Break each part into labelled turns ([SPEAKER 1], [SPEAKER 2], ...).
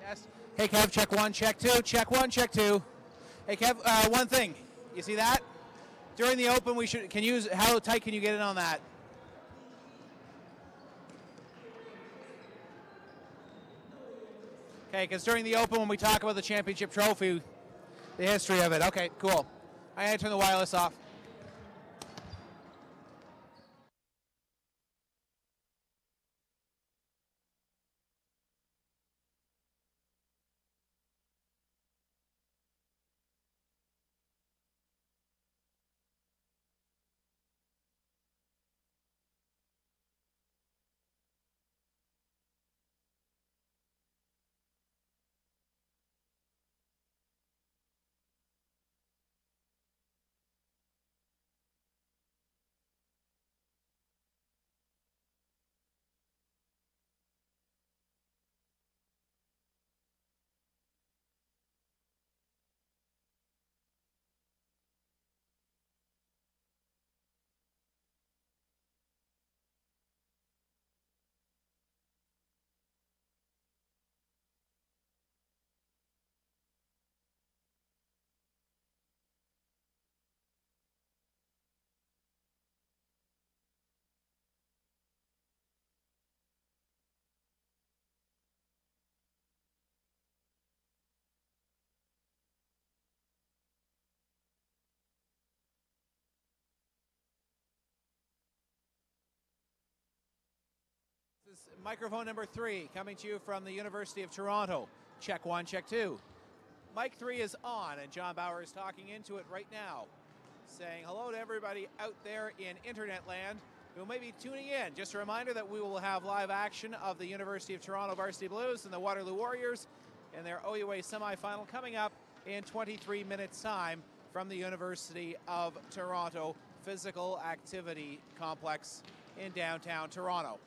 [SPEAKER 1] Yes. Hey, Kev, check one, check two, check one, check two. Hey, Kev, one thing. You see that? During the open, how tight can you get in on that? Okay, because during the open, when we talk about the championship trophy, the history of it. Okay, cool. I had to turn the wireless off. This is microphone number 3 coming to you from the University of Toronto. Check one, check two. Mic 3 is on, and John Bauer is talking into it right now, saying hello to everybody out there in internet land who may be tuning in. Just a reminder that we will have live action of the University of Toronto Varsity Blues and the Waterloo Warriors in their OUA semifinal coming up in 23 minutes' time from the University of Toronto Physical Activity Complex in downtown Toronto.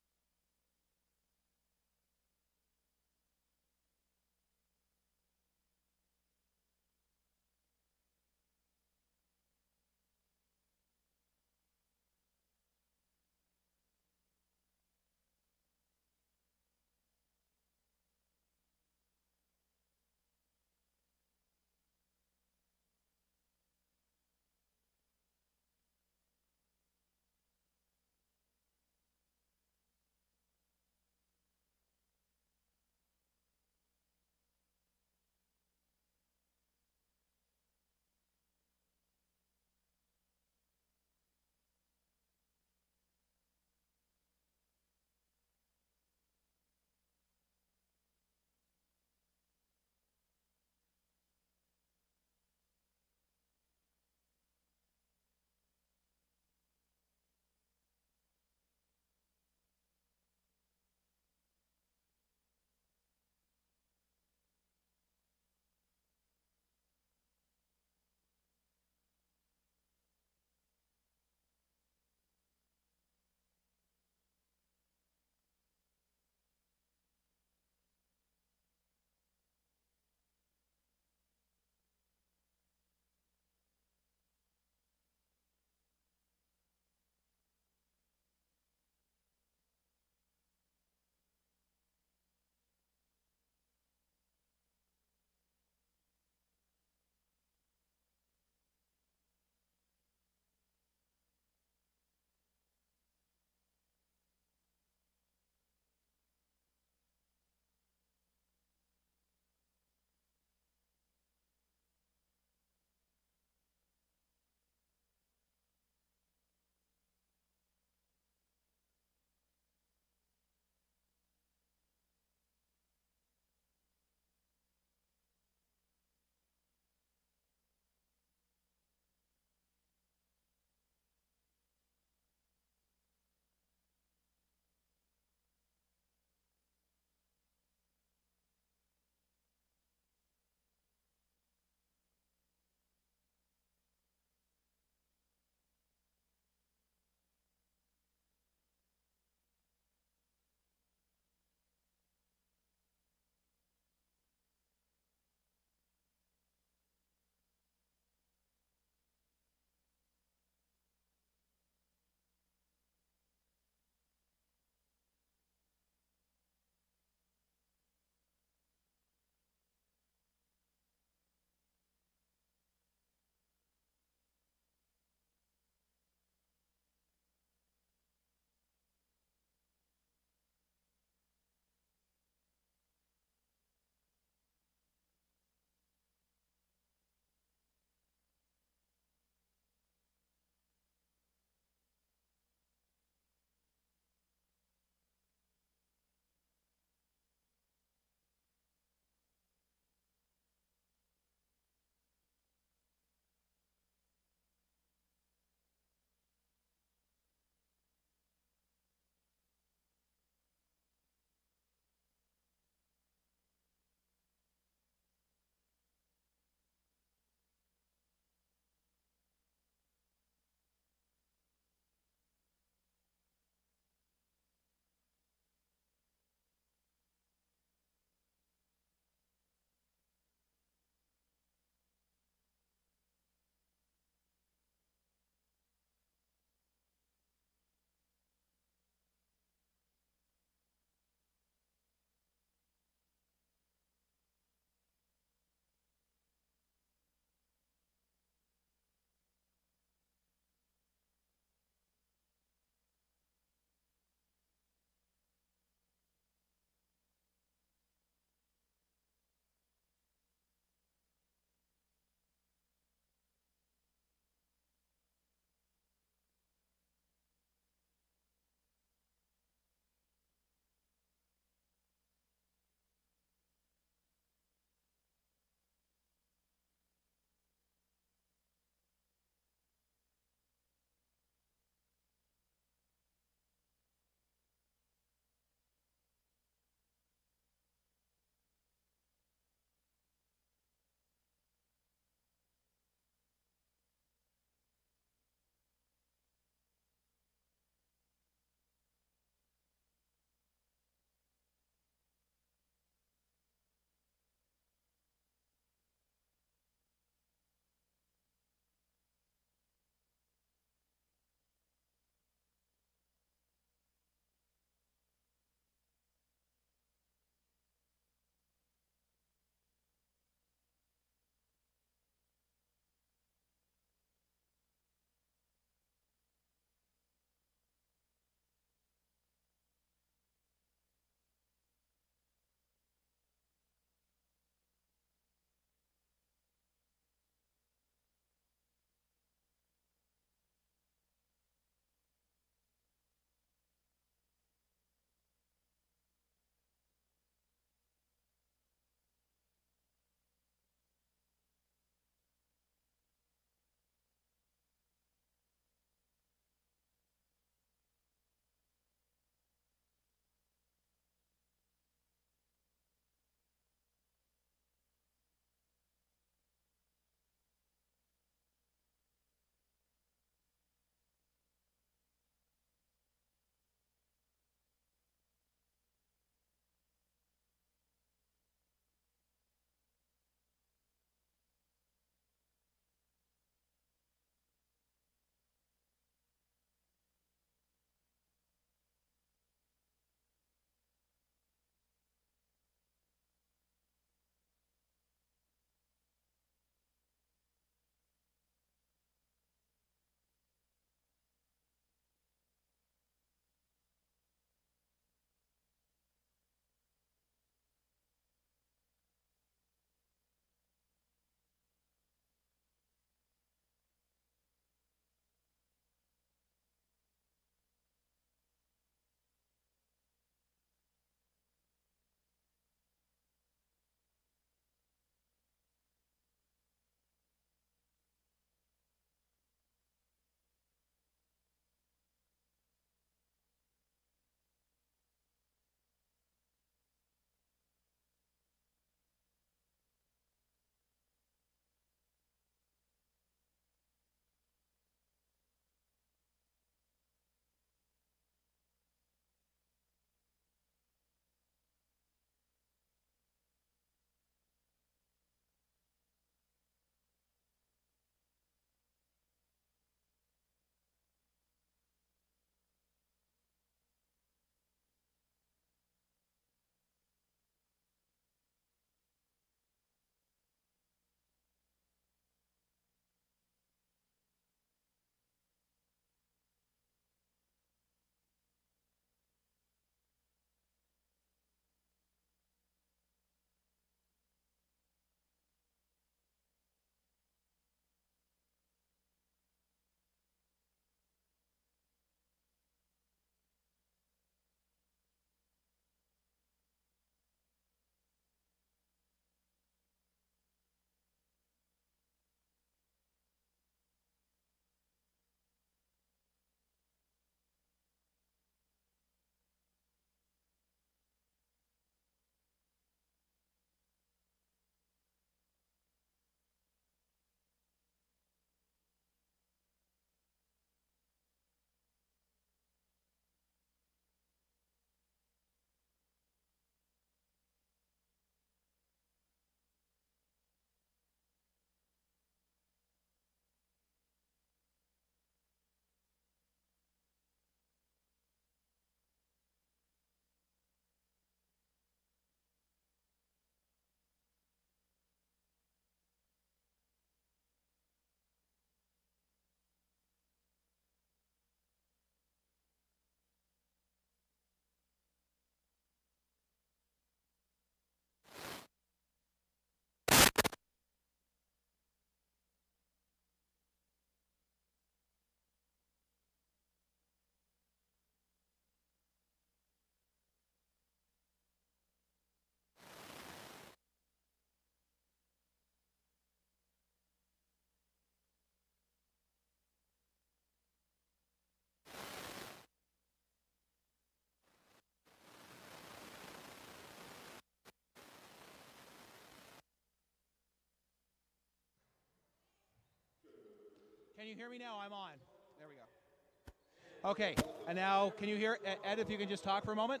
[SPEAKER 1] Can you hear me now? I'm on. There we go. Okay, and now can you hear, Ed, if you can just talk for a moment?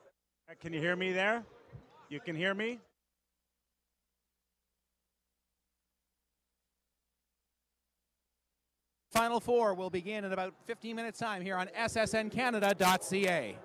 [SPEAKER 2] Can you hear me there? You can hear me?
[SPEAKER 1] Final Four will begin in about 15 minutes time here on ssncanada.ca.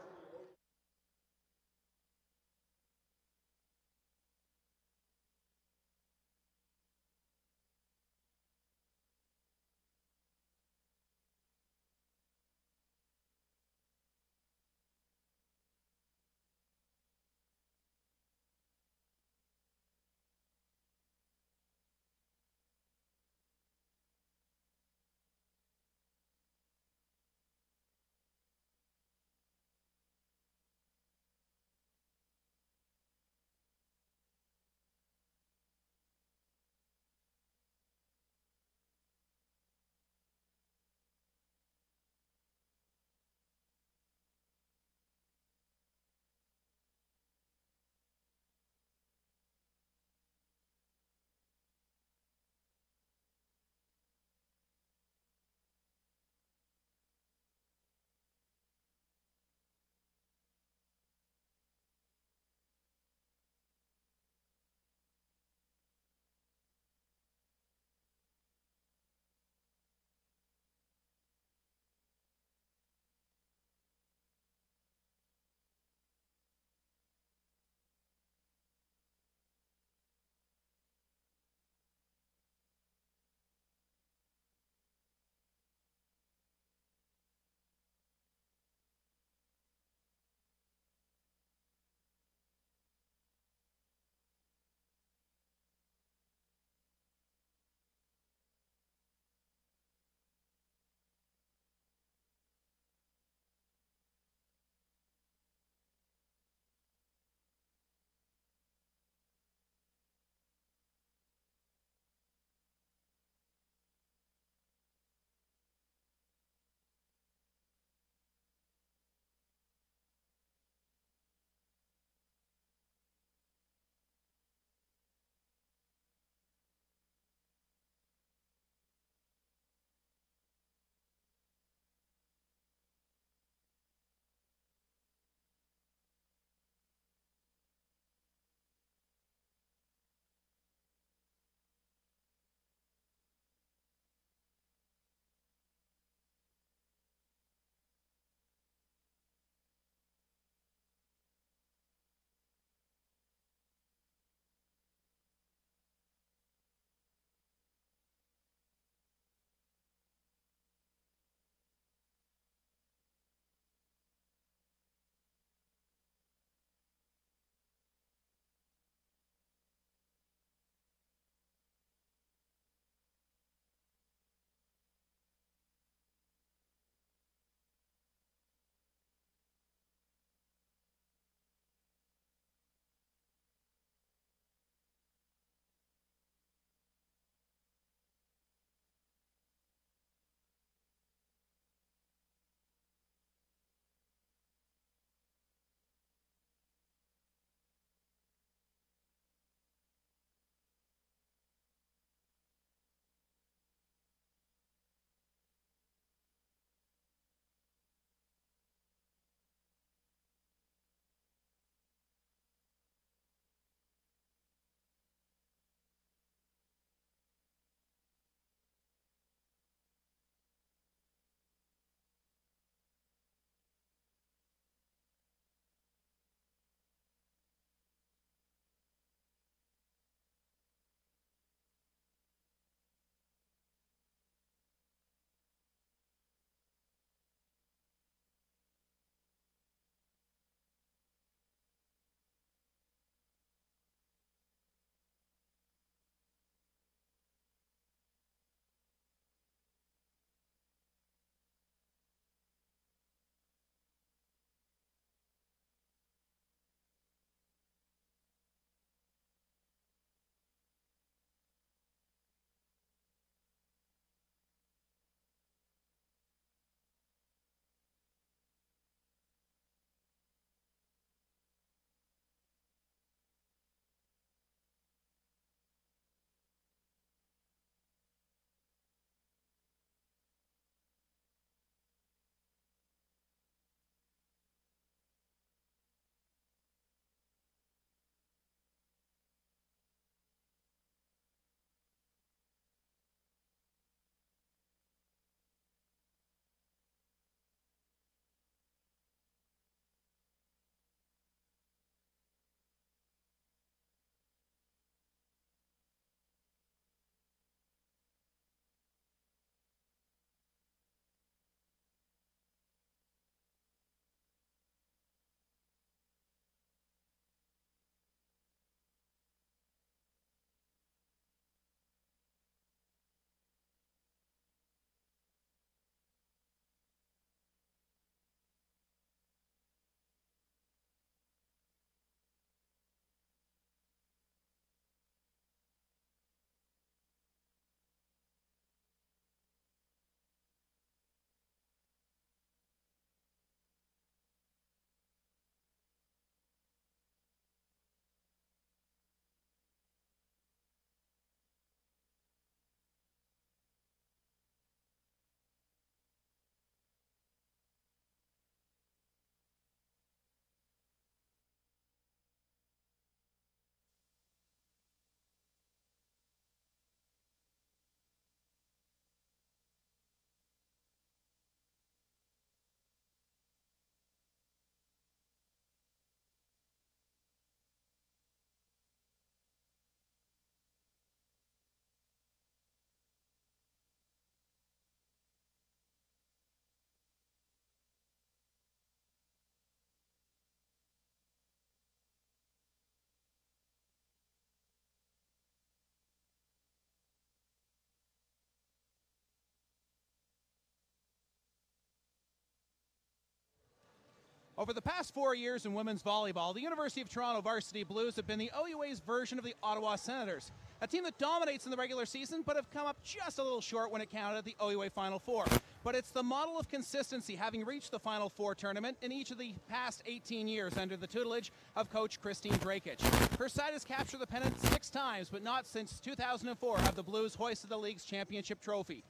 [SPEAKER 1] Over the past 4 years in women's volleyball, the University of Toronto Varsity Blues have been the OUA's version of the Ottawa Senators, a team that dominates in the regular season but have come up just a little short when it counted at the OUA Final Four. But it's the model of consistency, having reached the Final Four tournament in each of the past 18 years under the tutelage of coach Christine Drakic. Her side has captured the pennant 6 times, but not since 2004 have the Blues hoisted the league's championship trophy.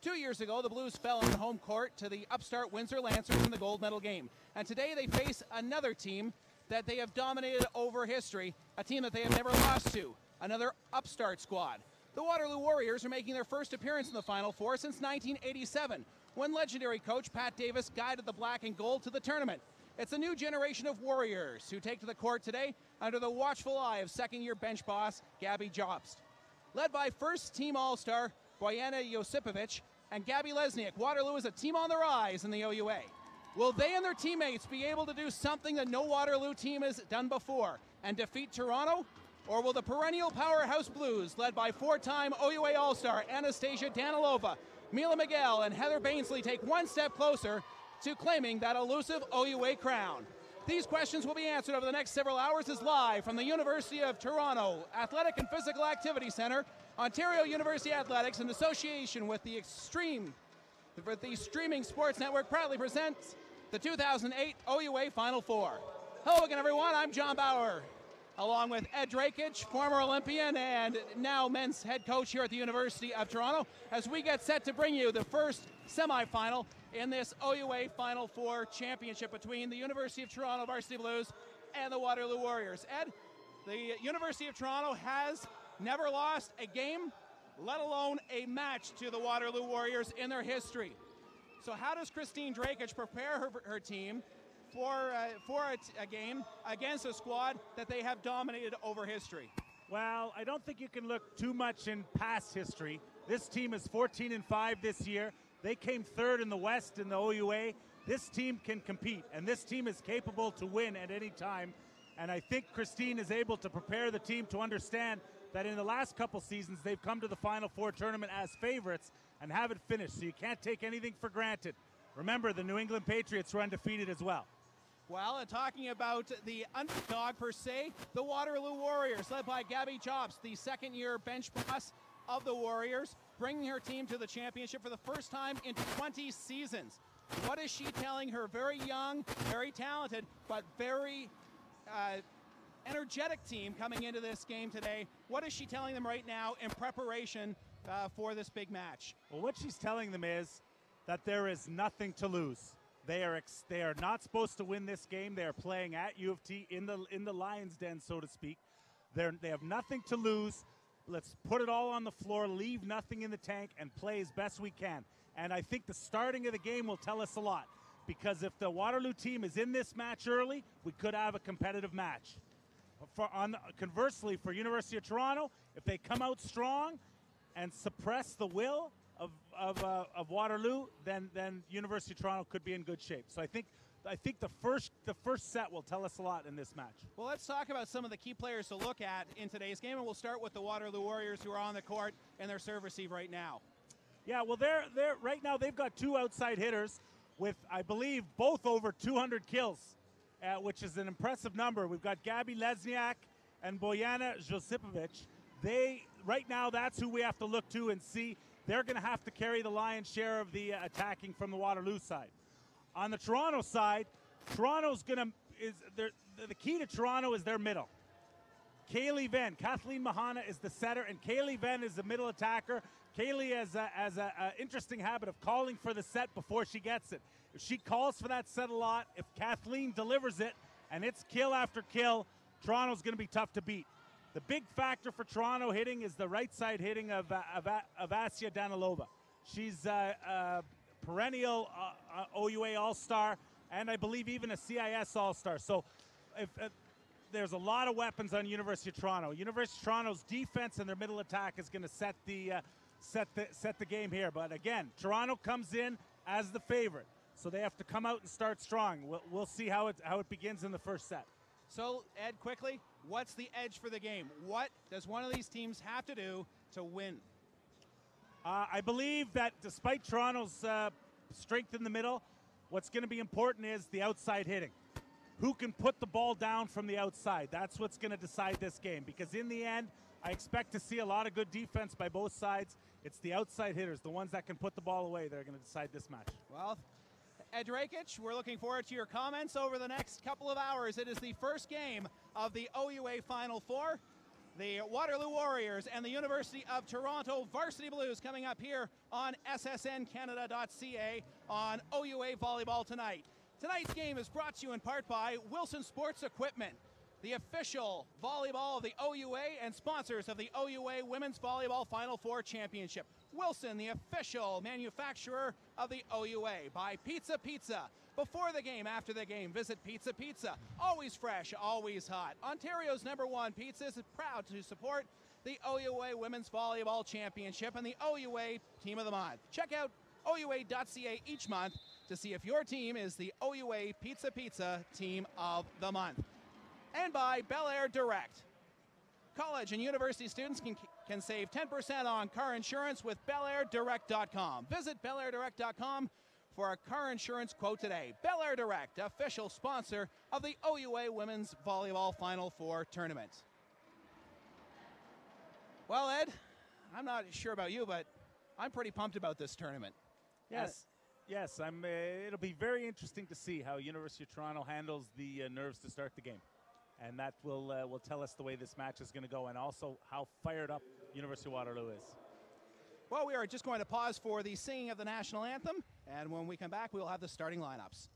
[SPEAKER 1] 2 years ago, the Blues fell on the home court to the upstart Windsor Lancers in the gold medal game. And today they face another team that they have dominated over history, a team that they have never lost to, another upstart squad. The Waterloo Warriors are making their first appearance in the Final Four since 1987, when legendary coach Pat Davis guided the black and gold to the tournament. It's a new generation of Warriors who take to the court today under the watchful eye of second-year bench boss Gabby Jobst. Led by first-team All-Star Bojana Josipovic and Gabby Lesniak, Waterloo is a team on the rise in the OUA. Will they and their teammates be able to do something that no Waterloo team has done before and defeat Toronto? Or will the perennial powerhouse Blues, led by 4-time OUA All-Star Anastasia Danilova, Mila Miguel, and Heather Bainsley, take one step closer to claiming that elusive OUA crown? These questions will be answered over the next several hours as live from the University of Toronto Athletic and Physical Activity Centre. Ontario University Athletics, in association with the Streaming Sports Network, proudly presents the 2008 OUA Final Four. Hello again, everyone. I'm John Bauer, along with Ed Drakic, former Olympian and now men's head coach here at the University of Toronto, as we get set to bring you the first semifinal in this OUA Final Four championship between the University of Toronto Varsity Blues and the Waterloo Warriors. Ed, the University of Toronto has never lost a game, let alone a match, to the Waterloo Warriors in their history. So how does Christine Drakic prepare her team for a game against a squad that they have dominated over history?
[SPEAKER 2] Well, I don't think you can look too much in past history. This team is 14-5 this year. They came third in the West in the OUA. This team can compete, and this team is capable to win at any time. And I think Christine is able to prepare the team to understand that in the last couple seasons they've come to the Final Four tournament as favorites and haven't finished, so you can't take anything for granted. Remember, the New England Patriots were undefeated as well.
[SPEAKER 1] Well, and talking about the underdog per se, the Waterloo Warriors, led by Gabby Jobst, the second-year bench boss of the Warriors, bringing her team to the championship for the first time in 20 seasons. What is she telling her very young, very talented, but very energetic team coming into this game today? What is she telling them right now in preparation for this big match?
[SPEAKER 2] Well, what she's telling them is that there is nothing to lose. They are not supposed to win this game. They are playing at U of T in the Lion's Den, so to speak. They have nothing to lose. Let's put it all on the floor, leave nothing in the tank, and play as best we can. And I think the starting of the game will tell us a lot, because if the Waterloo team is in this match early, we could have a competitive match. Conversely, for University of Toronto, if they come out strong and suppress the will of Waterloo, then University of Toronto could be in good shape. So I think the first set will tell us a lot in this match.
[SPEAKER 1] Well, let's talk about some of the key players to look at in today's game, and we'll start with the Waterloo Warriors, who are on the court in their serve receive right now.
[SPEAKER 2] Yeah, well, they're right now they've got 2 outside hitters with, I believe, both over 200 kills, which is an impressive number. We've got Gabby Lesniak and Bojana Josipovic. Right now, that's who we have to look to and see. They're going to have to carry the lion's share of the attacking from the Waterloo side. On the Toronto side, the key to Toronto is their middle. Kaylee Venn, Kathleen Mahana is the setter, and Kaylee Venn is the middle attacker. Kaylee has an interesting habit of calling for the set before she gets it. If she calls for that set a lot, if Kathleen delivers it, and it's kill after kill, Toronto's going to be tough to beat. The big factor for Toronto hitting is the right side hitting of Asia Danilova. She's a perennial OUA All-Star, and I believe even a CIS All-Star. So there's a lot of weapons on University of Toronto. University of Toronto's defense and their middle attack is going to set the game here. But again, Toronto comes in as the favorite, so they have to come out and start strong. We'll see how it begins in the first set.
[SPEAKER 1] So, Ed, quickly, what's the edge for the game? What does one of these teams have to do to win?
[SPEAKER 2] I believe that despite Toronto's strength in the middle, what's going to be important is the outside hitting. who can put the ball down from the outside. That's what's going to decide this game, because in the end, I expect to see a lot of good defense by both sides. It's the outside hitters, the ones that can put the ball away, that are going to decide this match.
[SPEAKER 1] Well, Ed Drakic, we're looking forward to your comments over the next couple of hours. It is the first game of the OUA Final Four. The Waterloo Warriors and the University of Toronto Varsity Blues coming up here on ssncanada.ca on OUA Volleyball tonight. Tonight's game is brought to you in part by Wilson Sports Equipment, the official volleyball of the OUA and sponsors of the OUA Women's Volleyball Final Four Championship. Wilson, the official manufacturer of the OUA. By Pizza Pizza. Before the game, after the game, visit Pizza Pizza. Always fresh, always hot. Ontario's #1 pizza is proud to support the OUA Women's Volleyball Championship and the OUA Team of the Month. Check out OUA.ca each month to see if your team is the OUA Pizza Pizza Team of the Month. And by Bel Air Direct. College and university students can save 10% on car insurance with BelAirDirect.com. Visit BelAirDirect.com for a car insurance quote today. Bel Air Direct, official sponsor of the OUA Women's Volleyball Final Four Tournament. Well, Ed, I'm not sure about you, but I'm pretty pumped about this tournament.
[SPEAKER 2] Yes, it'll be very interesting to see how University of Toronto handles the nerves to start the game. And that will tell us the way this match is going to go, and also how fired up University of Waterloo is.
[SPEAKER 1] Well, we are just going to pause for the singing of the national anthem, and when we come back, we will have the starting lineups.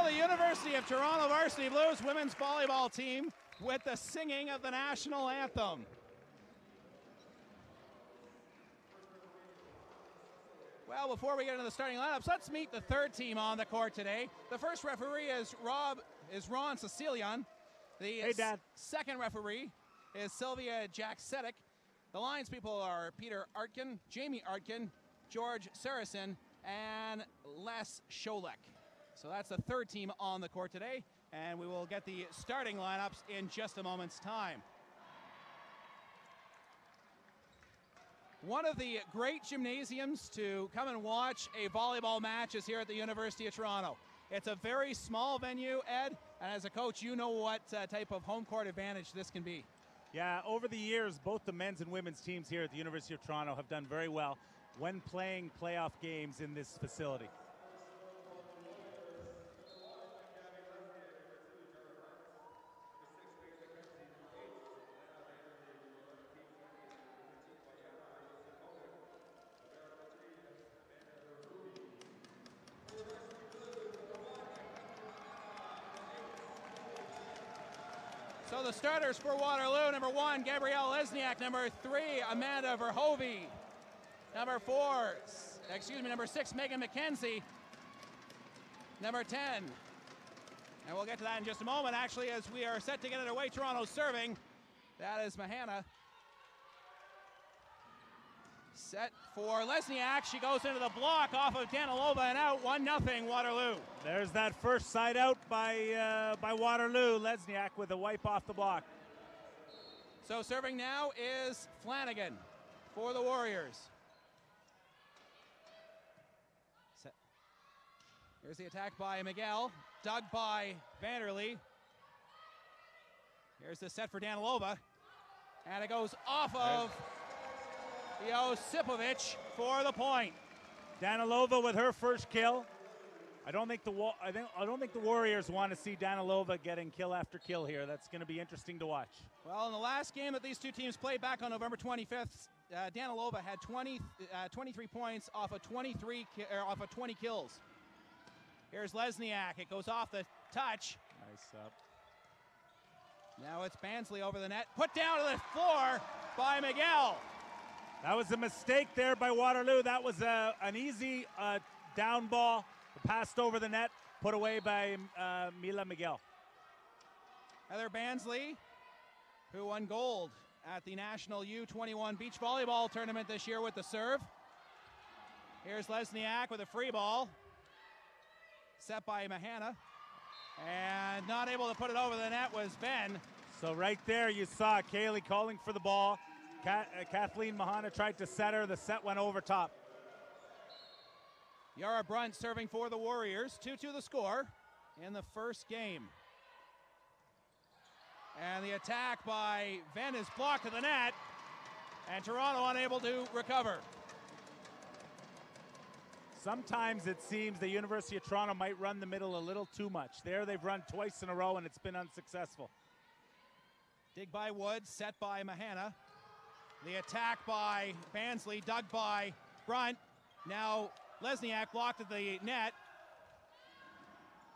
[SPEAKER 1] The University of Toronto Varsity Blues women's volleyball team with the singing of the national anthem. Well, before we get into the starting lineups, let's meet the third team on the court today. The first referee is Ron Cecilian. The second referee is Sylvia Jack-Sedek. The lines people are Peter Artkin, Jamie Artkin, George Saracen, and Les Scholek. So that's the third team on the court today, and we will get the starting lineups in just a moment's time. One of the great gymnasiums to come and watch a volleyball match is here at the University of Toronto. It's a very small venue, Ed, and as a coach, you know what type of home court advantage this can be.
[SPEAKER 2] Yeah, over the years, both the men's and women's teams here at the University of Toronto have done very well when playing playoff games in this facility.
[SPEAKER 1] So the starters for Waterloo: #1, Gabrielle Lesniak; #3, Amanda Verhovey; number 6, Megan McKenzie; #10. And we'll get to that in just a moment, actually, as we are set to get underway. Toronto serving. That is Mahana. Set for Lesniak. She goes into the block off of Danilova and out. 1-0 Waterloo.
[SPEAKER 2] There's that first side out by Waterloo. Lesniak with a wipe off the block.
[SPEAKER 1] So serving now is Flanagan for the Warriors. Here's the attack by Miguel. dug by Vanderlee. Here's the set for Danilova. And it goes off of Josipovic for the point.
[SPEAKER 2] Danilova with her first kill. I don't think the Warriors want to see Danilova getting kill after kill here. That's going to be interesting to watch.
[SPEAKER 1] Well, in the last game that these two teams played back on November 25th, Danilova had 23 points off of 20 kills. Here's Lesniak. It goes off the touch.
[SPEAKER 2] Nice up.
[SPEAKER 1] Now it's Bansley over the net. Put down to the floor by Miguel.
[SPEAKER 2] That was a mistake there by Waterloo. That was an easy down ball. Passed over the net, put away by Mila Miguel.
[SPEAKER 1] Heather Bansley, who won gold at the National U21 Beach Volleyball Tournament this year with the serve. Here's Lesniak with a free ball. Set by Mahana. And not able to put it over the net was Ben.
[SPEAKER 2] So right there you saw Kaylee calling for the ball. Kathleen Mahana tried to set her. The set went over top.
[SPEAKER 1] Yara Brunt serving for the Warriors. 2-2 the score in the first game. And the attack by Venn is blocked to the net. And Toronto unable to recover.
[SPEAKER 2] Sometimes it seems the University of Toronto might run the middle a little too much. There they've run twice in a row and it's been unsuccessful.
[SPEAKER 1] Dig by Woods, set by Mahana. The attack by Bansley, dug by Brunt. Now Lesniak blocked at the net.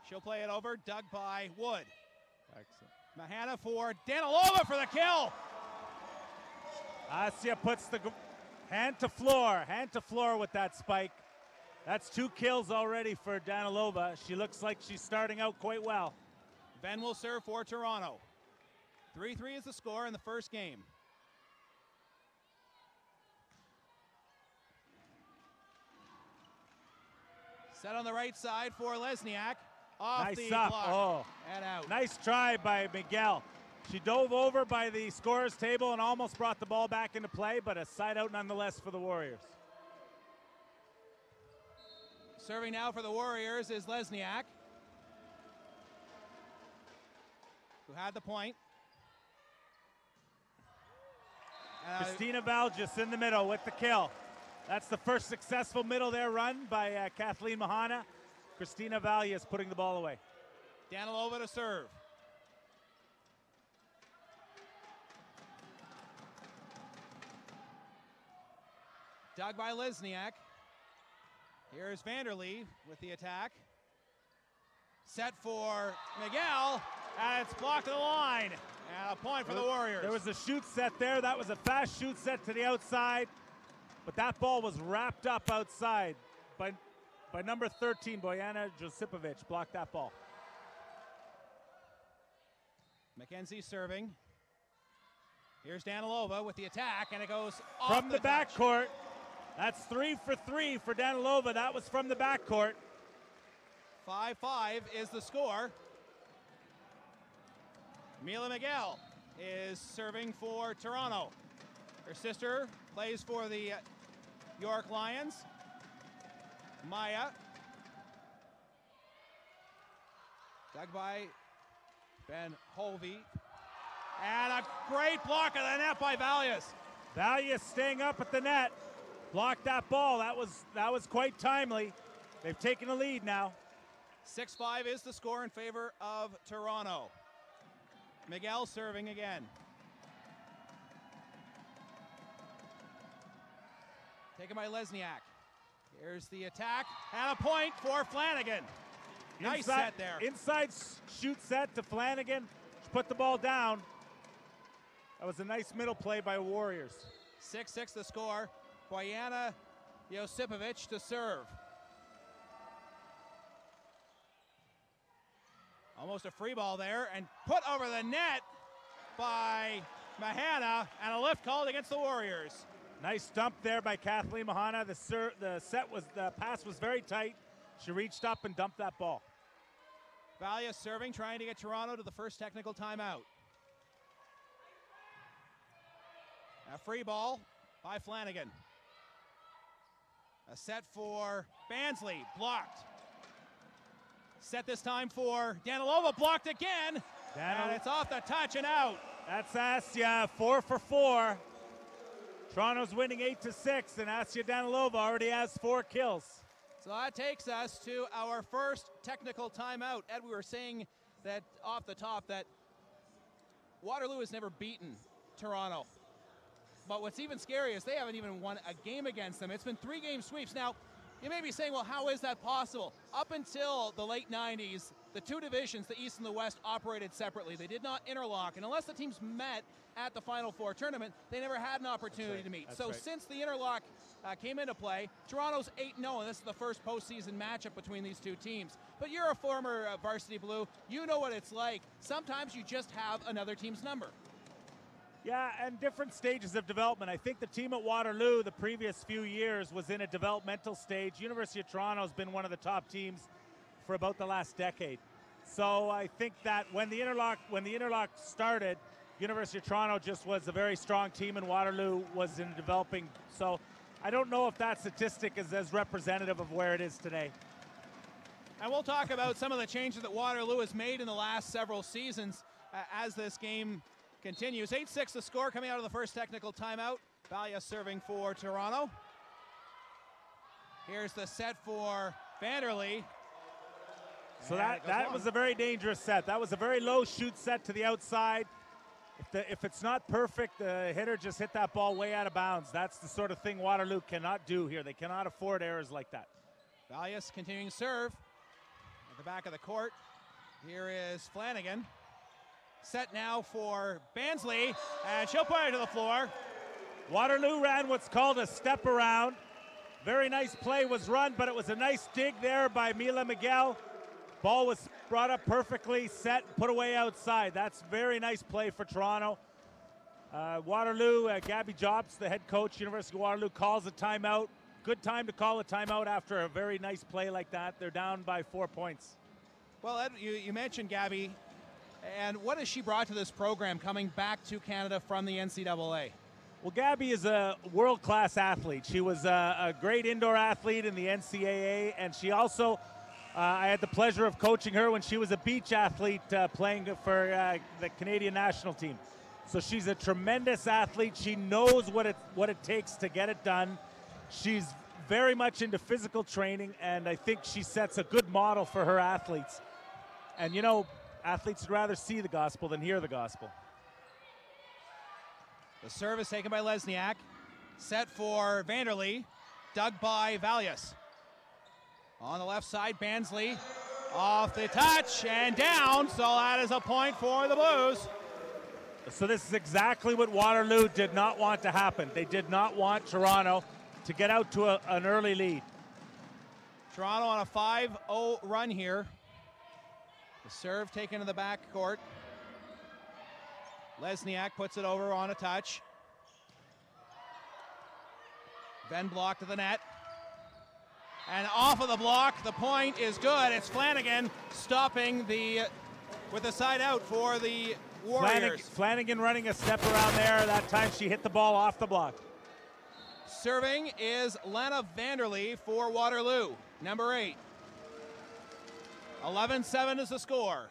[SPEAKER 1] She'll play it over, dug by Wood.
[SPEAKER 2] Excellent.
[SPEAKER 1] Mahana for Danilova for the kill.
[SPEAKER 2] Asia puts the hand to floor with that spike. That's 2 kills already for Danilova. She looks like she's starting out quite well.
[SPEAKER 1] Ben will serve for Toronto. 3-3 is the score in the first game. Set on the right side for Lesniak. Off
[SPEAKER 2] nice
[SPEAKER 1] the
[SPEAKER 2] up.
[SPEAKER 1] block
[SPEAKER 2] Oh.
[SPEAKER 1] and out.
[SPEAKER 2] Nice try by Miguel. She dove over by the scorer's table and almost brought the ball back into play, but a side out nonetheless for the Warriors.
[SPEAKER 1] Serving now for the Warriors is Lesniak, who had the point.
[SPEAKER 2] Christina Valgis in the middle with the kill. That's the first successful middle there run by Kathleen Mahana. Christina Valgis putting the ball away.
[SPEAKER 1] Danilova to serve. Dug by Lesniak. Here's Vanderlee with the attack. Set for Miguel, and it's blocked to the line. And a point for the Warriors.
[SPEAKER 2] There was a shoot set there. That was a fast shoot set to the outside, but that ball was wrapped up outside by number 13, Bojana Josipovic. Blocked that ball.
[SPEAKER 1] Mackenzie serving. Here's Danilova with the attack, and it goes
[SPEAKER 2] from the backcourt. That's 3 for 3 for Danilova. That was from the backcourt.
[SPEAKER 1] 5-5 is the score. Mila Miguel is serving for Toronto. Her sister plays for the York Lions. Maya. Dug by Ben Hovey. And a great block of the net by Valgis.
[SPEAKER 2] Valgis staying up at the net. Blocked that ball. That was quite timely. They've taken a lead now.
[SPEAKER 1] 6-5 is the score in favor of Toronto. Miguel serving again. Taken by Lesniak. Here's the attack and a point for Flanagan. Nice set there.
[SPEAKER 2] Inside shoot set to Flanagan. She put the ball down. That was a nice middle play by Warriors.
[SPEAKER 1] 6-6 the score. Bojana Josipovic to serve. Almost a free ball there and put over the net by Mahana, and a lift called against the Warriors.
[SPEAKER 2] Nice dump there by Kathleen Mahana. The pass was very tight. She reached up and dumped that ball.
[SPEAKER 1] Valgis serving, trying to get Toronto to the first technical timeout. A free ball by Flanagan. A set for Bansley, blocked. Set this time for Danilova, blocked again. And it's off the touch and out.
[SPEAKER 2] That's Asya, 4 for 4. Toronto's winning 8-6, and Asya Danilova already has 4 kills.
[SPEAKER 1] So that takes us to our first technical timeout. Ed, we were saying that off the top that Waterloo has never beaten Toronto. But what's even scary is they haven't even won a game against them. It's been 3-game sweeps. Now, you may be saying, well, how is that possible? Up until the late 90s, the two divisions, the East and the West, operated separately. They did not interlock, and unless the teams met at the Final Four tournament, they never had an opportunity to meet. So since the interlock came into play, Toronto's 8-0, and this is the first postseason matchup between these two teams. But you're a former varsity Blue. You know what it's like. Sometimes you just have another team's number.
[SPEAKER 2] Yeah, and different stages of development. I think the team at Waterloo the previous few years was in a developmental stage. University of Toronto has been one of the top teams for about the last decade. So I think that when the interlock started, University of Toronto just was a very strong team and Waterloo was in developing. So I don't know if that statistic is as representative of where it is today.
[SPEAKER 1] And we'll talk about some of the changes that Waterloo has made in the last several seasons as this game continues. 8-6 the score coming out of the first technical timeout. Valia serving for Toronto. Here's the set for Vanderlee.
[SPEAKER 2] So that was a very dangerous set. That was a very low shoot set to the outside. If it's not perfect, the hitter just hit that ball way out of bounds. That's the sort of thing Waterloo cannot do here. They cannot afford errors like that.
[SPEAKER 1] Valius continuing serve at the back of the court. Here is Flanagan. Set now for Bansley, and she'll put it to the floor.
[SPEAKER 2] Waterloo ran what's called a step around. Very nice play was run, but it was a nice dig there by Mila Miguel. Ball was brought up perfectly, set, put away outside. That's very nice play for Toronto. Waterloo, Gabby Jobs, the head coach, University of Waterloo, calls a timeout. Good time to call a timeout after a very nice play like that. They're down by 4 points.
[SPEAKER 1] Well, Ed, you mentioned Gabby. And what has she brought to this program coming back to Canada from the NCAA?
[SPEAKER 2] Well, Gabby is a world-class athlete. She was a great indoor athlete in the NCAA, and she also, I had the pleasure of coaching her when she was a beach athlete playing for the Canadian national team. So she's a tremendous athlete. She knows what it takes to get it done. She's very much into physical training, and I think she sets a good model for her athletes. And, you know, athletes would rather see the gospel than hear the gospel.
[SPEAKER 1] The service taken by Lesniak. Set for Vanderlee. Dug by Valius. On the left side, Bansley. Off the touch and down. So that is a point for the Blues.
[SPEAKER 2] So this is exactly what Waterloo did not want to happen. They did not want Toronto to get out to an early lead.
[SPEAKER 1] Toronto on a 5-0 run here. The serve taken to the back court. Lesniak puts it over on a touch. Then block to the net. And off of the block, the point is good. It's Flanagan stopping with the side out for the Warriors.
[SPEAKER 2] Flanagan running a step around there. That time she hit the ball off the block.
[SPEAKER 1] Serving is Lena Vanderlee for Waterloo, number 8. 11-7 is the score.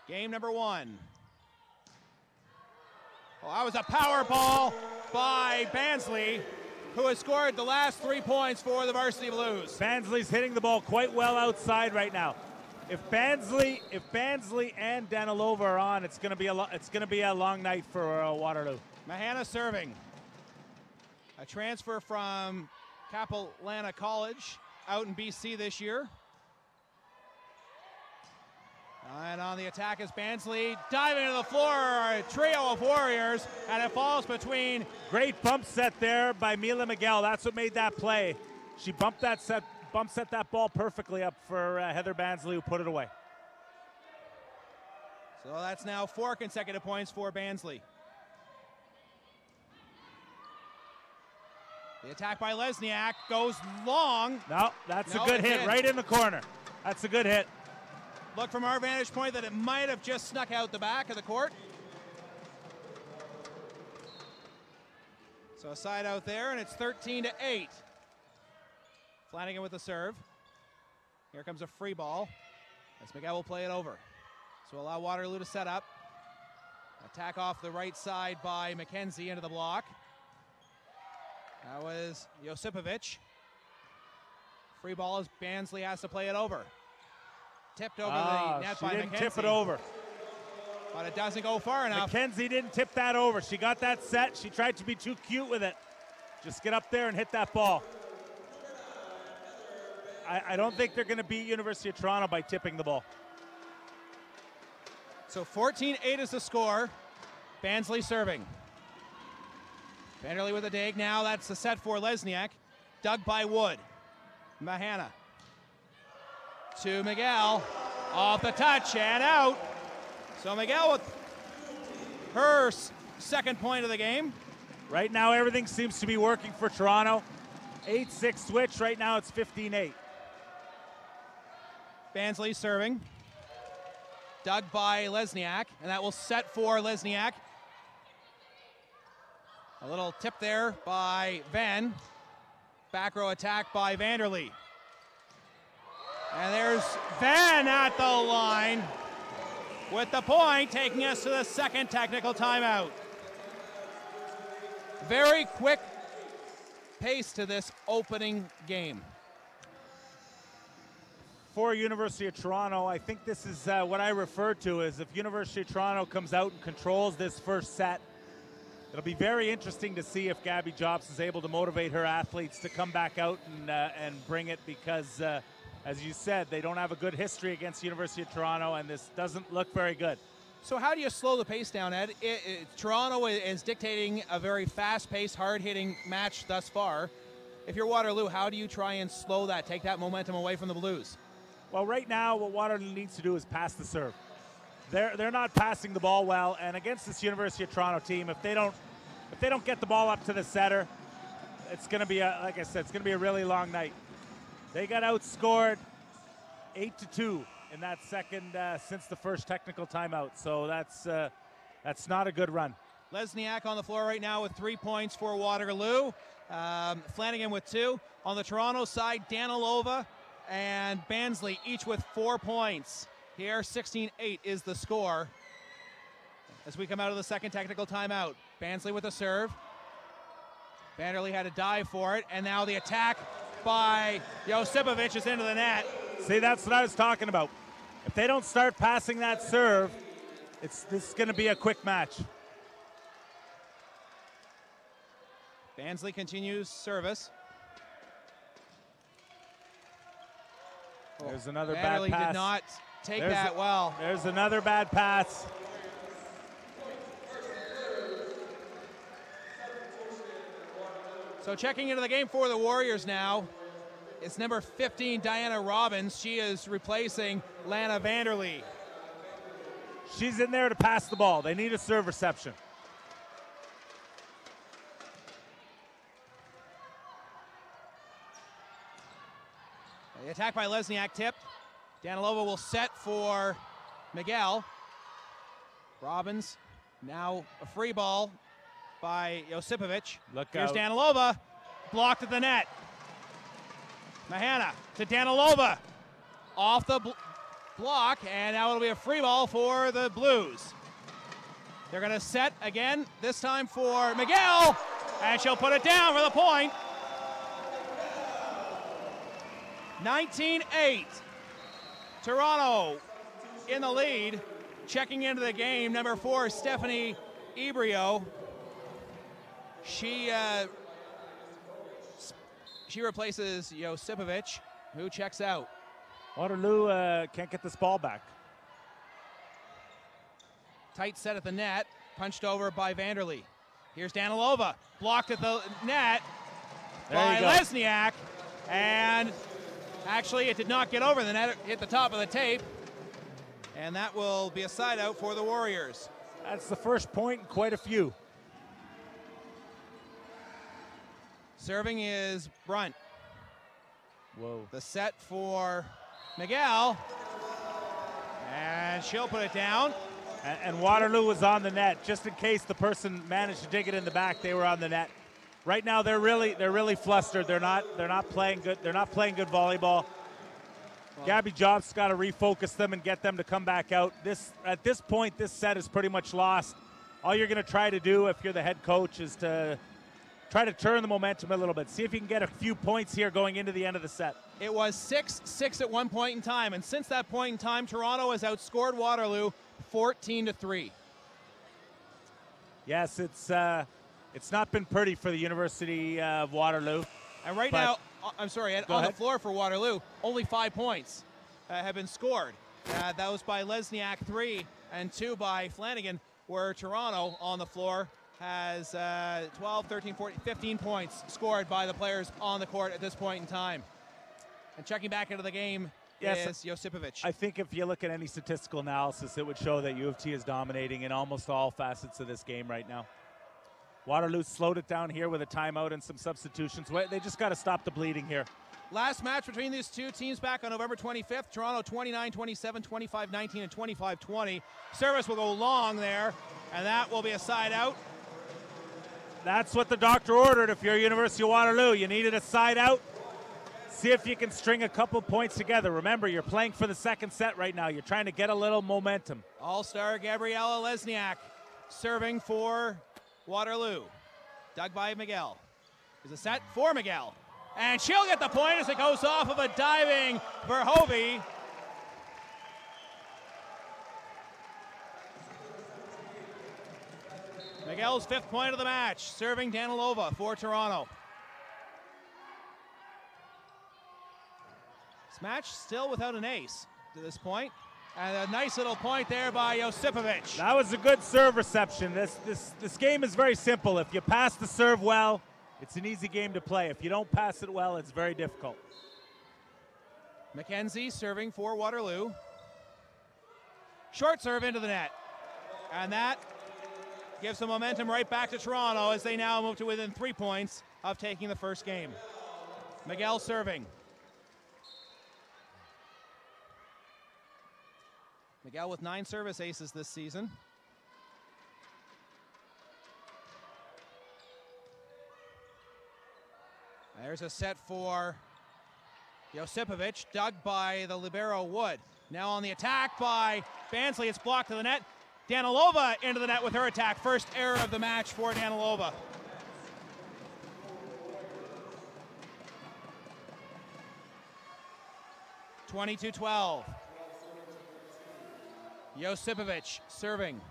[SPEAKER 1] Game number 1. Well, that was a power ball by Bansley, who has scored the last 3 points for the Varsity Blues.
[SPEAKER 2] Bansley's hitting the ball quite well outside right now. If Bansley and Danilova are on, it's going to be a long night for Waterloo.
[SPEAKER 1] Mahana serving. A transfer from Capilano College out in BC this year. And on the attack is Bansley diving to the floor, a trio of Warriors, and it falls between.
[SPEAKER 2] Great bump set there by Mila Miguel. That's what made that play. She bumped set that ball perfectly up for Heather Bansley, who put it away.
[SPEAKER 1] So that's now 4 consecutive points for Bansley. The attack by Lesniak goes long.
[SPEAKER 2] No, that's a good hit right in the corner. That's a good hit.
[SPEAKER 1] Look from our vantage point that it might have just snuck out the back of the court. So a side out there, and it's 13-8. Flanagan with the serve. Here comes a free ball. as Miguel will play it over. So allow Waterloo to set up. Attack off the right side by McKenzie into the block. That was Josipovic. Free ball as Bansley has to play it over. Tipped over the net by McKenzie. She didn't
[SPEAKER 2] tip it over.
[SPEAKER 1] But it doesn't go far enough.
[SPEAKER 2] McKenzie didn't tip that over. She got that set. She tried to be too cute with it. Just get up there and hit that ball. I don't think they're going to beat University of Toronto by tipping the ball.
[SPEAKER 1] So 14-8 is the score. Bansley serving. Vanderlee with a dig now. That's the set for Lesniak. Dug by Wood. Mahana to Miguel. Off the touch and out. So Miguel with her second point of the game.
[SPEAKER 2] Right now everything seems to be working for Toronto. 8-6 switch. Right now it's 15-8.
[SPEAKER 1] Bansley serving. Dug by Lesniak, and that will set for Lesniak. A little tip there by Van. Back row attack by Vanderlee. And there's Van at the line with the point, taking us to the second technical timeout. Very quick pace to this opening game.
[SPEAKER 2] For University of Toronto, I think this is what I refer to as if University of Toronto comes out and controls this first set, it'll be very interesting to see if Gabby Jobs is able to motivate her athletes to come back out and bring it because, as you said, they don't have a good history against University of Toronto, and this doesn't look very good.
[SPEAKER 1] So how do you slow the pace down, Ed? Toronto is dictating a very fast-paced, hard-hitting match thus far. If you're Waterloo, how do you try and slow that, take that momentum away from the Blues?
[SPEAKER 2] Well, right now, what Waterloo needs to do is pass the serve. They're not passing the ball well, and against this University of Toronto team, if they don't get the ball up to the setter, it's going to be like I said, it's going to be a really long night. They got outscored 8-2 in that second since the first technical timeout, so that's not a good run.
[SPEAKER 1] Lesniak on the floor right now with 3 points for Waterloo. Flanagan with 2. On the Toronto side, Danilova and Bansley each with 4 points. Here, 16-8 is the score. As we come out of the second technical timeout, Bansley with a serve. Vanderlee had to dive for it, and now the attack by Josipovic is into the net.
[SPEAKER 2] See, that's what I was talking about. If they don't start passing that serve, this is going to be a quick match.
[SPEAKER 1] Bansley continues service.
[SPEAKER 2] There's another
[SPEAKER 1] Vanderlee
[SPEAKER 2] bad pass.
[SPEAKER 1] Did not take that well.
[SPEAKER 2] There's another bad pass.
[SPEAKER 1] So checking into the game for the Warriors now, it's number 15, Diana Robbins. She is replacing Lana Vanderlee.
[SPEAKER 2] She's in there to pass the ball. They need a serve reception.
[SPEAKER 1] The attack by Lesniak tipped. Danilova will set for Miguel. Robbins, now a free ball by Josipovic. Here's Danilova, blocked at the net. Mahana to Danilova, off the block, and now it'll be a free ball for the Blues. They're going to set again, this time for Miguel, and she'll put it down for the point. 19-8. Toronto in the lead. Checking into the game, number 4, Stephanie Ebrio. She replaces Josipovic, who checks out.
[SPEAKER 2] Waterloo can't get this ball back.
[SPEAKER 1] Tight set at the net, punched over by Vanderlee. Here's Danilova, blocked at the net by Lesniak, and actually it did not get over the net, it hit the top of the tape, and that will be a side out for the Warriors.
[SPEAKER 2] That's the first point in quite a few.
[SPEAKER 1] Serving is Brunt.
[SPEAKER 2] Whoa.
[SPEAKER 1] The set for Miguel, and she'll put it down.
[SPEAKER 2] And Waterloo was on the net, just in case the person managed to dig it in the back. They were on the net. Right now, they're really flustered. They're not playing good. They're not playing good volleyball. Gabby Jobs got to refocus them and get them to come back out. At this point, this set is pretty much lost. All you're going to try to do if you're the head coach is to try to turn the momentum a little bit. See if you can get a few points here going into the end of the set.
[SPEAKER 1] It was 6-6 at one point in time, and since that point in time, Toronto has outscored Waterloo 14-3.
[SPEAKER 2] Yes, it's not been pretty for the University of Waterloo.
[SPEAKER 1] And right now, I'm sorry, on the floor for Waterloo, only 5 points have been scored. That was by Lesniak 3 and 2 by Flanagan, where Toronto on the floor has 12, 13, 14, 15 points scored by the players on the court at this point in time. And checking back into the game is Josipovic.
[SPEAKER 2] I think if you look at any statistical analysis, it would show that U of T is dominating in almost all facets of this game right now. Waterloo slowed it down here with a timeout and some substitutions. They just got to stop the bleeding here.
[SPEAKER 1] Last match between these two teams back on November 25th. Toronto 29-27, 25-19, and 25-20. Service will go long there, and that will be a side out.
[SPEAKER 2] That's what the doctor ordered if you're University of Waterloo. You needed a side out. See if you can string a couple points together. Remember, you're playing for the second set right now. You're trying to get a little momentum.
[SPEAKER 1] All-star Gabriella Lesniak serving for Waterloo. Dug by Miguel. There's a set for Miguel. And she'll get the point as it goes off of a diving Verhovy. Miguel's 5th point of the match, serving Danilova for Toronto. This match still without an ace to this point. And a nice little point there by Josipovic.
[SPEAKER 2] That was a good serve reception. This game is very simple. If you pass the serve well, it's an easy game to play. If you don't pass it well, it's very difficult.
[SPEAKER 1] McKenzie serving for Waterloo. Short serve into the net. And that gives the momentum right back to Toronto as they now move to within 3 points of taking the first game. Miguel serving. Miguel with 9 service aces this season. There's a set for Josipovic, dug by the libero Wood. Now on the attack by Bansley, it's blocked to the net. Danilova into the net with her attack. First error of the match for Danilova. (22-12). Josipovic serving.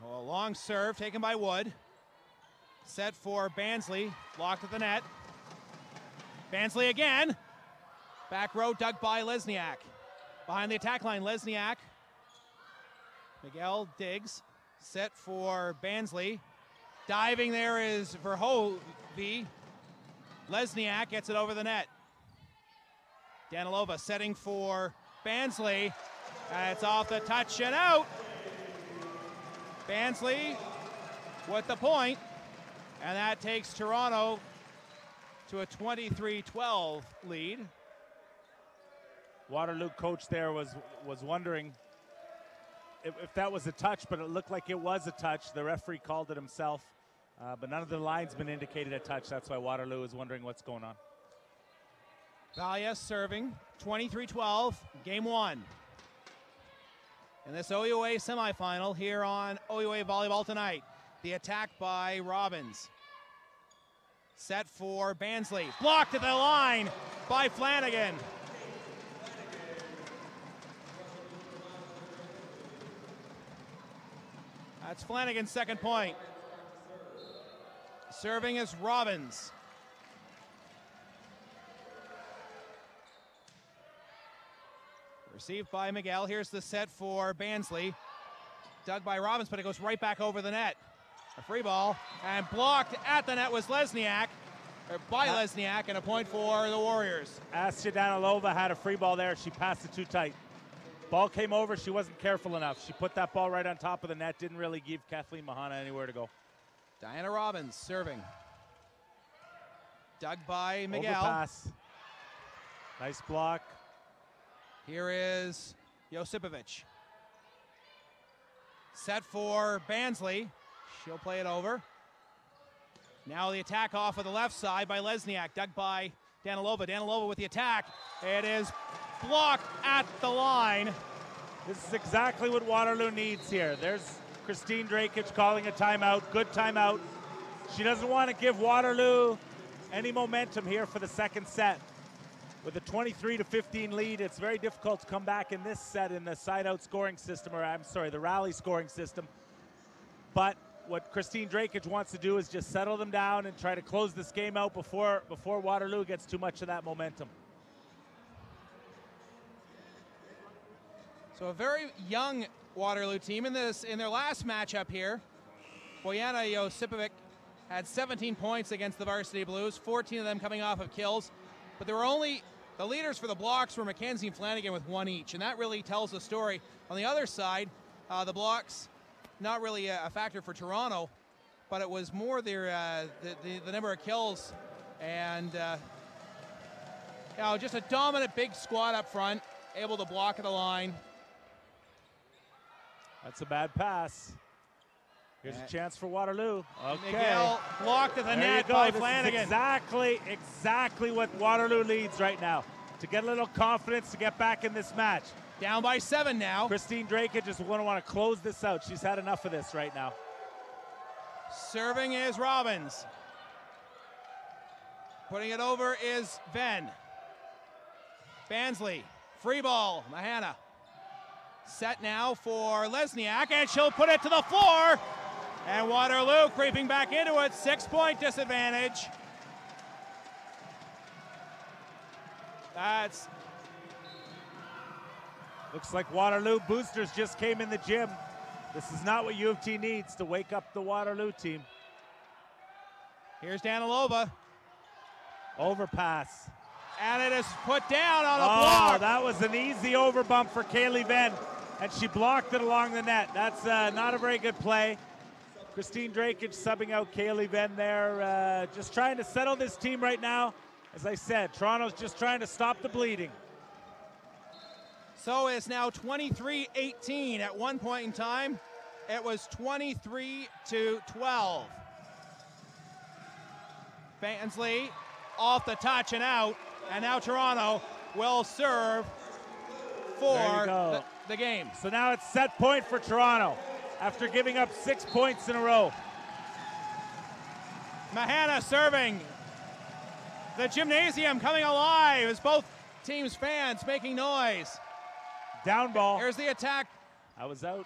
[SPEAKER 1] Well, a long serve taken by Wood. Set for Bansley, blocked at the net. Bansley again. Back row dug by Lesniak. Behind the attack line, Lesniak. Miguel digs. Set for Bansley. Diving there is Verhovy. Lesniak gets it over the net. Danilova setting for Bansley. It's off the touch and out. Bansley with the point. And that takes Toronto to a 23-12 lead.
[SPEAKER 2] Waterloo coach there was wondering if that was a touch, but it looked like it was a touch. The referee called it himself. But none of the linesmen indicated a touch. That's why Waterloo is wondering what's going on.
[SPEAKER 1] Valia serving, 23-12, game 1. In this OUA semifinal here on OUA Volleyball tonight. The attack by Robbins. Set for Bansley. Blocked at the line by Flanagan. That's Flanagan's second point. Serving is Robbins. Received by Miguel. Here's the set for Bansley. Dug by Robbins, but it goes right back over the net. A free ball, and blocked at the net was Lesniak, or by Lesniak, and a point for the Warriors.
[SPEAKER 2] Asya Danilova had a free ball there. She passed it too tight. Ball came over. She wasn't careful enough. She put that ball right on top of the net. Didn't really give Kathleen Mahana anywhere to go.
[SPEAKER 1] Diana Robbins serving. Dug by Miguel.
[SPEAKER 2] Overpass. Nice block.
[SPEAKER 1] Here is Josipovic. Set for Bansley. She'll play it over. Now the attack off of the left side by Lesniak, dug by Danilova. Danilova with the attack. It is blocked at the line.
[SPEAKER 2] This is exactly what Waterloo needs here. There's Christine Drakic calling a timeout, good timeout. She doesn't want to give Waterloo any momentum here for the second set. With a 23-15 lead, it's very difficult to come back in this set in the side-out scoring system, or I'm sorry, the rally scoring system. But what Christine Drakic wants to do is just settle them down and try to close this game out before Waterloo gets too much of that momentum.
[SPEAKER 1] So a very young Waterloo team in their last matchup here. Bojana Josipovic had 17 points against the Varsity Blues, 14 of them coming off of kills. But there were only, the leaders for the blocks were Mackenzie and Flanagan with one each, and that really tells the story. On the other side, the blocks, not really a factor for Toronto, but it was more the number of kills and just a dominant big squad up front, able to block at the line.
[SPEAKER 2] That's a bad pass. Here's a chance for Waterloo. Okay.
[SPEAKER 1] Miguel blocked at the net by Flanagan.
[SPEAKER 2] This is exactly what Waterloo needs right now, to get a little confidence to get back in this match.
[SPEAKER 1] Down by 7 now.
[SPEAKER 2] Christine Drakic just going to want to close this out. She's had enough of this right now.
[SPEAKER 1] Serving is Robbins. Putting it over is Venn. Bansley, free ball, Mahana. Set now for Lesniak, and she'll put it to the floor. And Waterloo creeping back into it, 6-point disadvantage. That's...
[SPEAKER 2] Looks like Waterloo boosters just came in the gym. This is not what U of T needs to wake up the Waterloo team.
[SPEAKER 1] Here's Danilova.
[SPEAKER 2] Overpass.
[SPEAKER 1] And it is put down on a block.
[SPEAKER 2] Oh, that was an easy overbump for Kaylee Venn, and she blocked it along the net. That's not a very good play. Christine Drakic subbing out Kaylee Venn there, just trying to settle this team right now. As I said, Toronto's just trying to stop the bleeding.
[SPEAKER 1] So it's now 23-18. At one point in time, it was 23-12. Bansley off the touch and out, and now Toronto will serve for the game.
[SPEAKER 2] So now it's set point for Toronto after giving up 6 points in a row.
[SPEAKER 1] Mahana serving. The gymnasium coming alive as both teams' fans making noise.
[SPEAKER 2] Down ball.
[SPEAKER 1] Here's the attack.
[SPEAKER 2] I was out.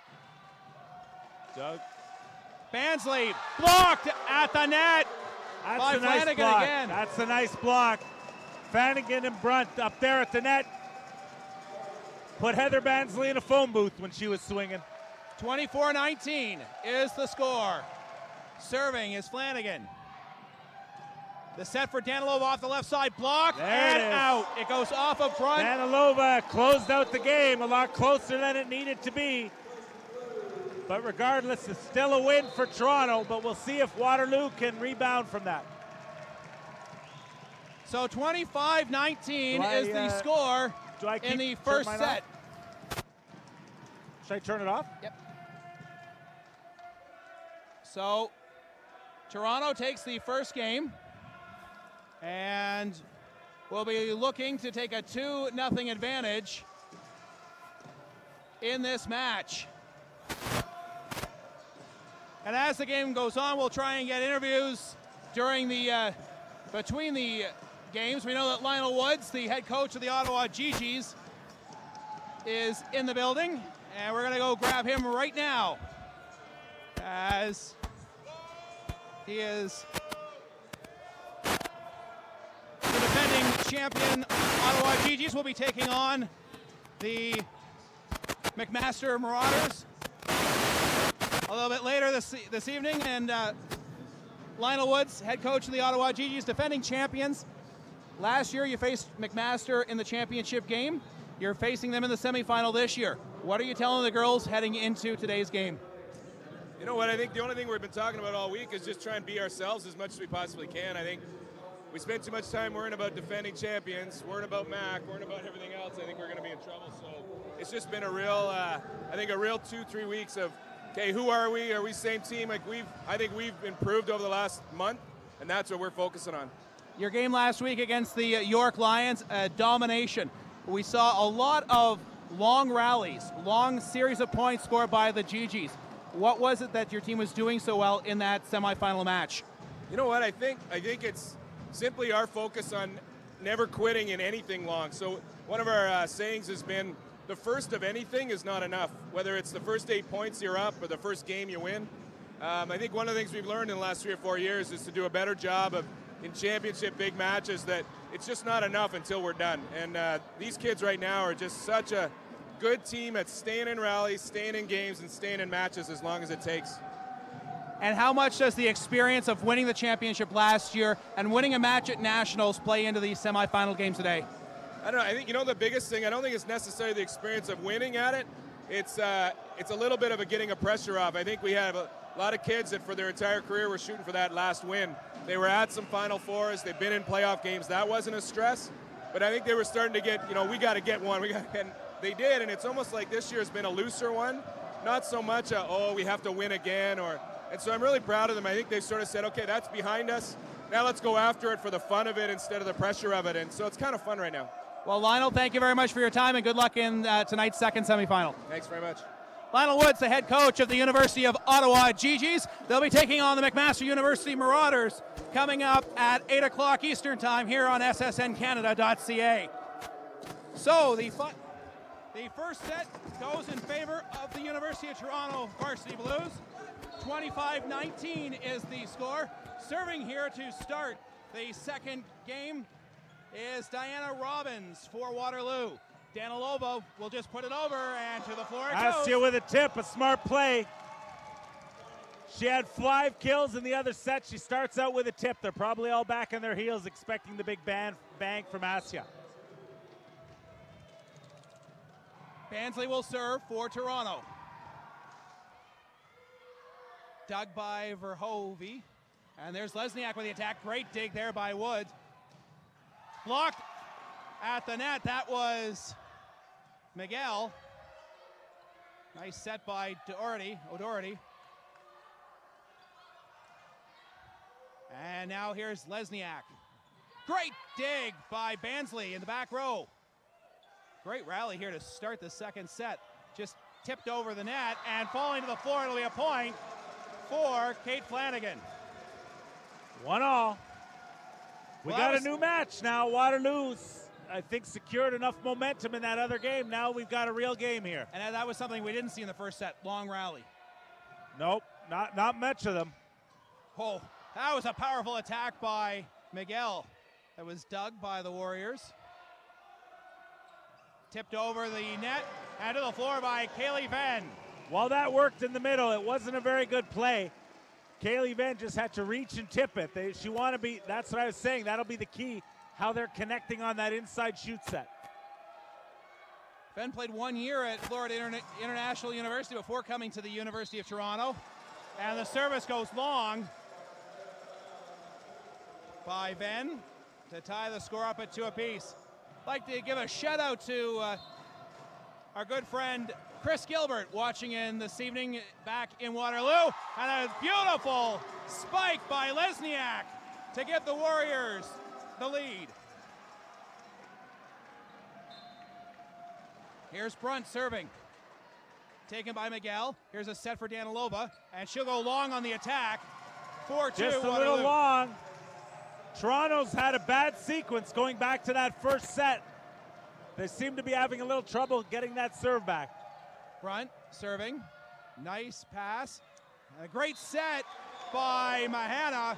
[SPEAKER 2] Doug.
[SPEAKER 1] Bansley blocked at the net.
[SPEAKER 2] That's
[SPEAKER 1] by
[SPEAKER 2] a nice
[SPEAKER 1] Flanagan
[SPEAKER 2] block.
[SPEAKER 1] again.
[SPEAKER 2] That's a nice block. Flanagan and Brunt up there at the net. Put Heather Bansley in a phone booth when she was swinging.
[SPEAKER 1] 24-19 is the score. Serving is Flanagan. The set for Danilova off the left side, blocked and out. It goes off of Brunt.
[SPEAKER 2] Danilova closed out the game a lot closer than it needed to be. But regardless, it's still a win for Toronto, but we'll see if Waterloo can rebound from that.
[SPEAKER 1] So 25-19 is the score in the first set.
[SPEAKER 2] Should I turn it off?
[SPEAKER 1] Yep. So Toronto takes the first game, and we'll be looking to take a 2-0 advantage in this match. And as the game goes on, we'll try and get interviews during the between the games. We know that Lionel Woods, the head coach of the Ottawa GGs, is in the building, and we're going to go grab him right now, as he is the defending champion. Ottawa GGs will be taking on the McMaster Marauders a little bit later this evening, and Lionel Woods, head coach of the Ottawa GGs, defending champions. Last year you faced McMaster in the championship game. You're facing them in the semifinal this year. What are you telling the girls heading into today's game?
[SPEAKER 3] You know what, I think the only thing we've been talking about all week is just try and be ourselves as much as we possibly can. I think we spend too much time worrying about defending champions, worrying about MAC, worrying about everything else. I think we're going to be in trouble. So it's just been a real, I think a real 2-3 weeks of, okay, who are we? Are we same team? Like I think we've improved over the last month. and that's what we're focusing on.
[SPEAKER 1] Your game last week against the York Lions, domination. We saw a lot of long rallies, long series of points scored by the GGs. What was it that your team was doing so well in that semifinal match?
[SPEAKER 3] You know what? I think it's simply our focus on never quitting in anything long. So one of our sayings has been, the first of anything is not enough. Whether it's the first 8 points you're up or the first game you win. I think one of the things we've learned in the last 3 or 4 years is to do a better job of, in championship big matches, that it's just not enough until we're done. And these kids right now are just such a good team at staying in rallies, staying in games, and staying in matches as long as it takes.
[SPEAKER 1] And how much does the experience of winning the championship last year and winning a match at Nationals play into these semifinal games today?
[SPEAKER 3] I don't know. I think, the biggest thing, I don't think it's necessarily the experience of winning at it. It's a little bit of a getting a pressure off. I think we have a lot of kids that for their entire career were shooting for that last win. They were at some Final Fours. They've been in playoff games. That wasn't a stress. But I think they were starting to get, we got to get one. And they did, and it's almost like this year has been a looser one. Not so much we have to win again. And so I'm really proud of them. I think they've sort of said, okay, that's behind us. Now let's go after it for the fun of it instead of the pressure of it. And so it's kind of fun right now.
[SPEAKER 1] Well, Lionel, thank you very much for your time, and good luck in tonight's second semifinal.
[SPEAKER 3] Thanks very much.
[SPEAKER 1] Lionel Woods, the head coach of the University of Ottawa GGs. They'll be taking on the McMaster University Marauders coming up at 8 o'clock Eastern Time here on ssncanada.ca. So the first set goes in favor of the University of Toronto Varsity Blues. 25-19 is the score. Serving here to start the second game is Diana Robbins for Waterloo. Danilova will just put it over, and to the floor it goes.
[SPEAKER 2] Astia with a tip, a smart play. She had 5 kills in the other set. She starts out with a tip. They're probably all back on their heels expecting the big bang from Astia.
[SPEAKER 1] Bansley will serve for Toronto. Dug by Verhovey. And there's Lesniak with the attack. Great dig there by Woods. Blocked at the net. That was Miguel. Nice set by O'Doherty. And now here's Lesniak. Great dig by Bansley in the back row. Great rally here to start the second set. Just tipped over the net and falling to the floor. It'll be a point for Kate Flanagan.
[SPEAKER 2] 1-1. We got a new match now. Waterloo's, I think, secured enough momentum in that other game. Now we've got a real game here.
[SPEAKER 1] And that was something we didn't see in the first set. Long rally.
[SPEAKER 2] Nope, not much of them.
[SPEAKER 1] Oh, that was a powerful attack by Miguel. That was dug by the Warriors. Tipped over the net and to the floor by Kaylee Venn.
[SPEAKER 2] While that worked in the middle, it wasn't a very good play. Kaylee Venn just had to reach and tip it. That's what I was saying. That'll be the key, how they're connecting on that inside shoot set.
[SPEAKER 1] Venn played 1 year at Florida International University before coming to the University of Toronto. And the service goes long by Venn to tie the score up at 2 apiece. I'd like to give a shout out to our good friend Chris Gilbert watching in this evening back in Waterloo. And a beautiful spike by Lesniak to give the Warriors the lead. Here's Brunt serving. Taken by Miguel. Here's a set for Danilova. And she'll go long on the attack. 4-2
[SPEAKER 2] Just a
[SPEAKER 1] Waterloo.
[SPEAKER 2] little long. Toronto's had a bad sequence going back to that first set. They seem to be having a little trouble getting that serve back.
[SPEAKER 1] Brunt serving. Nice pass. A great set by Mahana.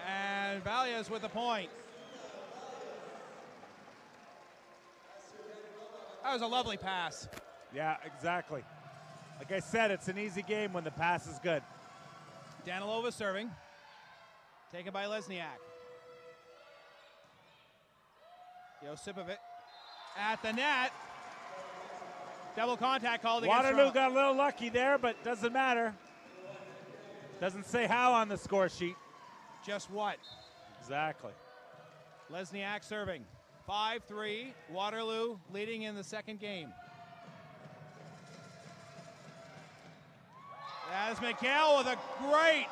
[SPEAKER 1] And Valias with the point. That was a lovely pass.
[SPEAKER 2] Yeah, exactly. Like I said, it's an easy game when the pass is good.
[SPEAKER 1] Danilova serving. Taken by Lesniak. Josipovic at the net. Double contact called against
[SPEAKER 2] Waterloo
[SPEAKER 1] Toronto.
[SPEAKER 2] got a little lucky there, but doesn't matter. Doesn't say how on the score sheet.
[SPEAKER 1] Just what?
[SPEAKER 2] Exactly.
[SPEAKER 1] Lesniak serving. 5-3. Waterloo leading in the second game. As Miguel with a great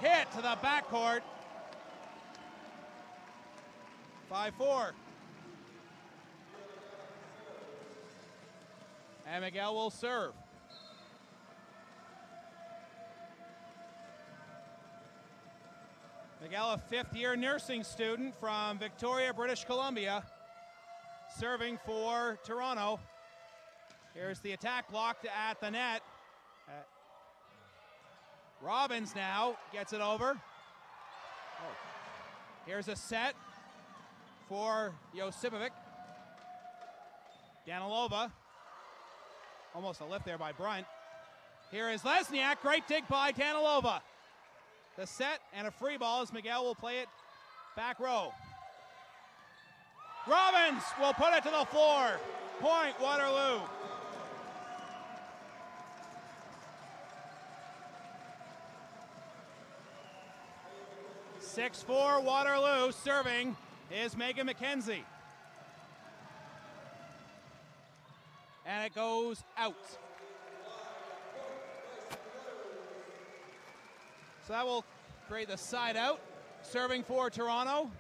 [SPEAKER 1] hit to the backcourt. 5-4. And Miguel will serve. Miguel, a fifth-year nursing student from Victoria, British Columbia, serving for Toronto. Here's the attack blocked at the net. Robbins now gets it over. Here's a set for Josipovic. Danilova. Almost a lift there by Brunt. Here is Lesniak. Great dig by Danilova. The set and a free ball as Miguel will play it back row. Robbins will put it to the floor. Point Waterloo. (6-4) Waterloo. Serving is Megan McKenzie. And it goes out. So that will create the side out. Serving for Toronto,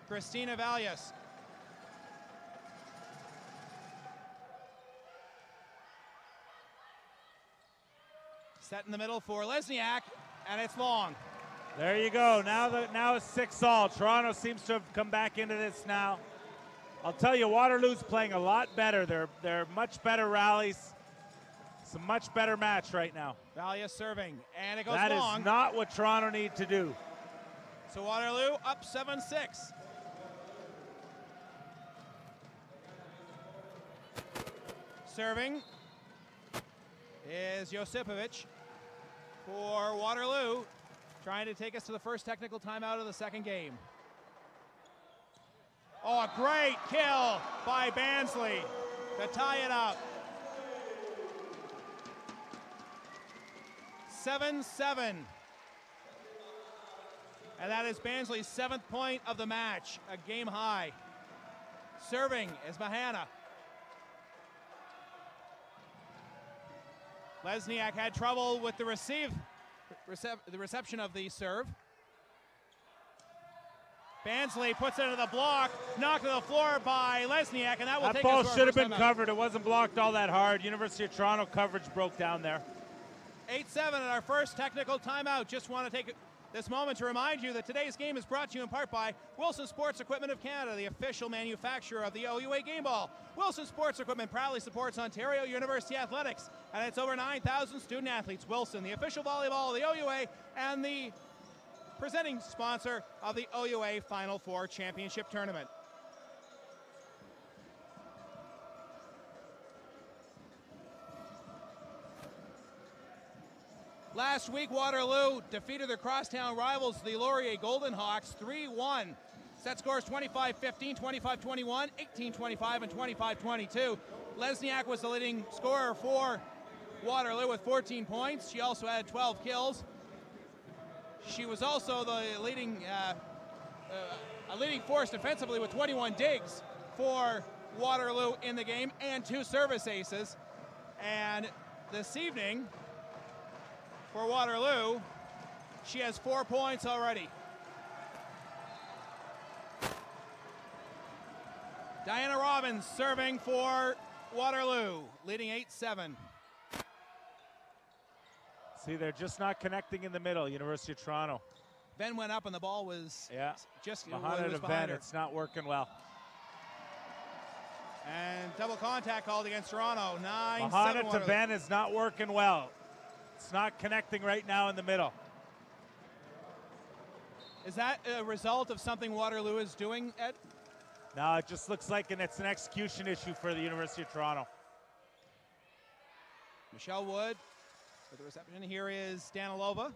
[SPEAKER 1] Christina Valias. Set in the middle for Lesniak, and it's long.
[SPEAKER 2] There you go. Now it's 6-all. Toronto seems to have come back into this now. I'll tell you, Waterloo's playing a lot better. They're much better rallies. It's a much better match right now.
[SPEAKER 1] Valias serving, and it goes
[SPEAKER 2] long. That is not what Toronto need to do.
[SPEAKER 1] So Waterloo up 7-6. Serving is Josipovic for Waterloo, trying to take us to the first technical timeout of the second game. Oh, a great kill by Bansley to tie it up. 7-7. And that is Bansley's 7th point of the match, a game high. Serving is Mahana. Lesniak had trouble with the reception of the serve. Bansley puts it into the block, knocked to the floor by Lesniak, and that will take us to our
[SPEAKER 2] ball should have been
[SPEAKER 1] timeout.
[SPEAKER 2] covered. It wasn't blocked all that hard. University of Toronto coverage broke down there.
[SPEAKER 1] 8-7 at our first technical timeout. Just want to take this moment to remind you that today's game is brought to you in part by Wilson Sports Equipment of Canada, the official manufacturer of the OUA game ball. Wilson Sports Equipment proudly supports Ontario University Athletics and its over 9,000 student athletes. Wilson, the official volleyball of the OUA and the presenting sponsor of the OUA Final Four Championship Tournament. Last week, Waterloo defeated their crosstown rivals, the Laurier Golden Hawks, 3-1. Set scores 25-15, 25-21, 18-25, and 25-22. Lesniak was the leading scorer for Waterloo with 14 points. She also had 12 kills. She was also the leading force defensively with 21 digs for Waterloo in the game and 2 service aces. And this evening, for Waterloo, she has 4 points already. Diana Robbins serving for Waterloo, leading 8-7.
[SPEAKER 2] See, they're just not connecting in the middle, University of Toronto.
[SPEAKER 1] Ben went up and the ball was just
[SPEAKER 2] Mahana to Ben, it's not working well.
[SPEAKER 1] And double contact called against Toronto, 9-7.
[SPEAKER 2] Mahana to Ben is not working well. It's not connecting right now in the middle.
[SPEAKER 1] Is that a result of something Waterloo is doing, Ed?
[SPEAKER 2] No, it just looks like it's an execution issue for the University of Toronto.
[SPEAKER 1] Michelle Wood with the reception. Here is Danilova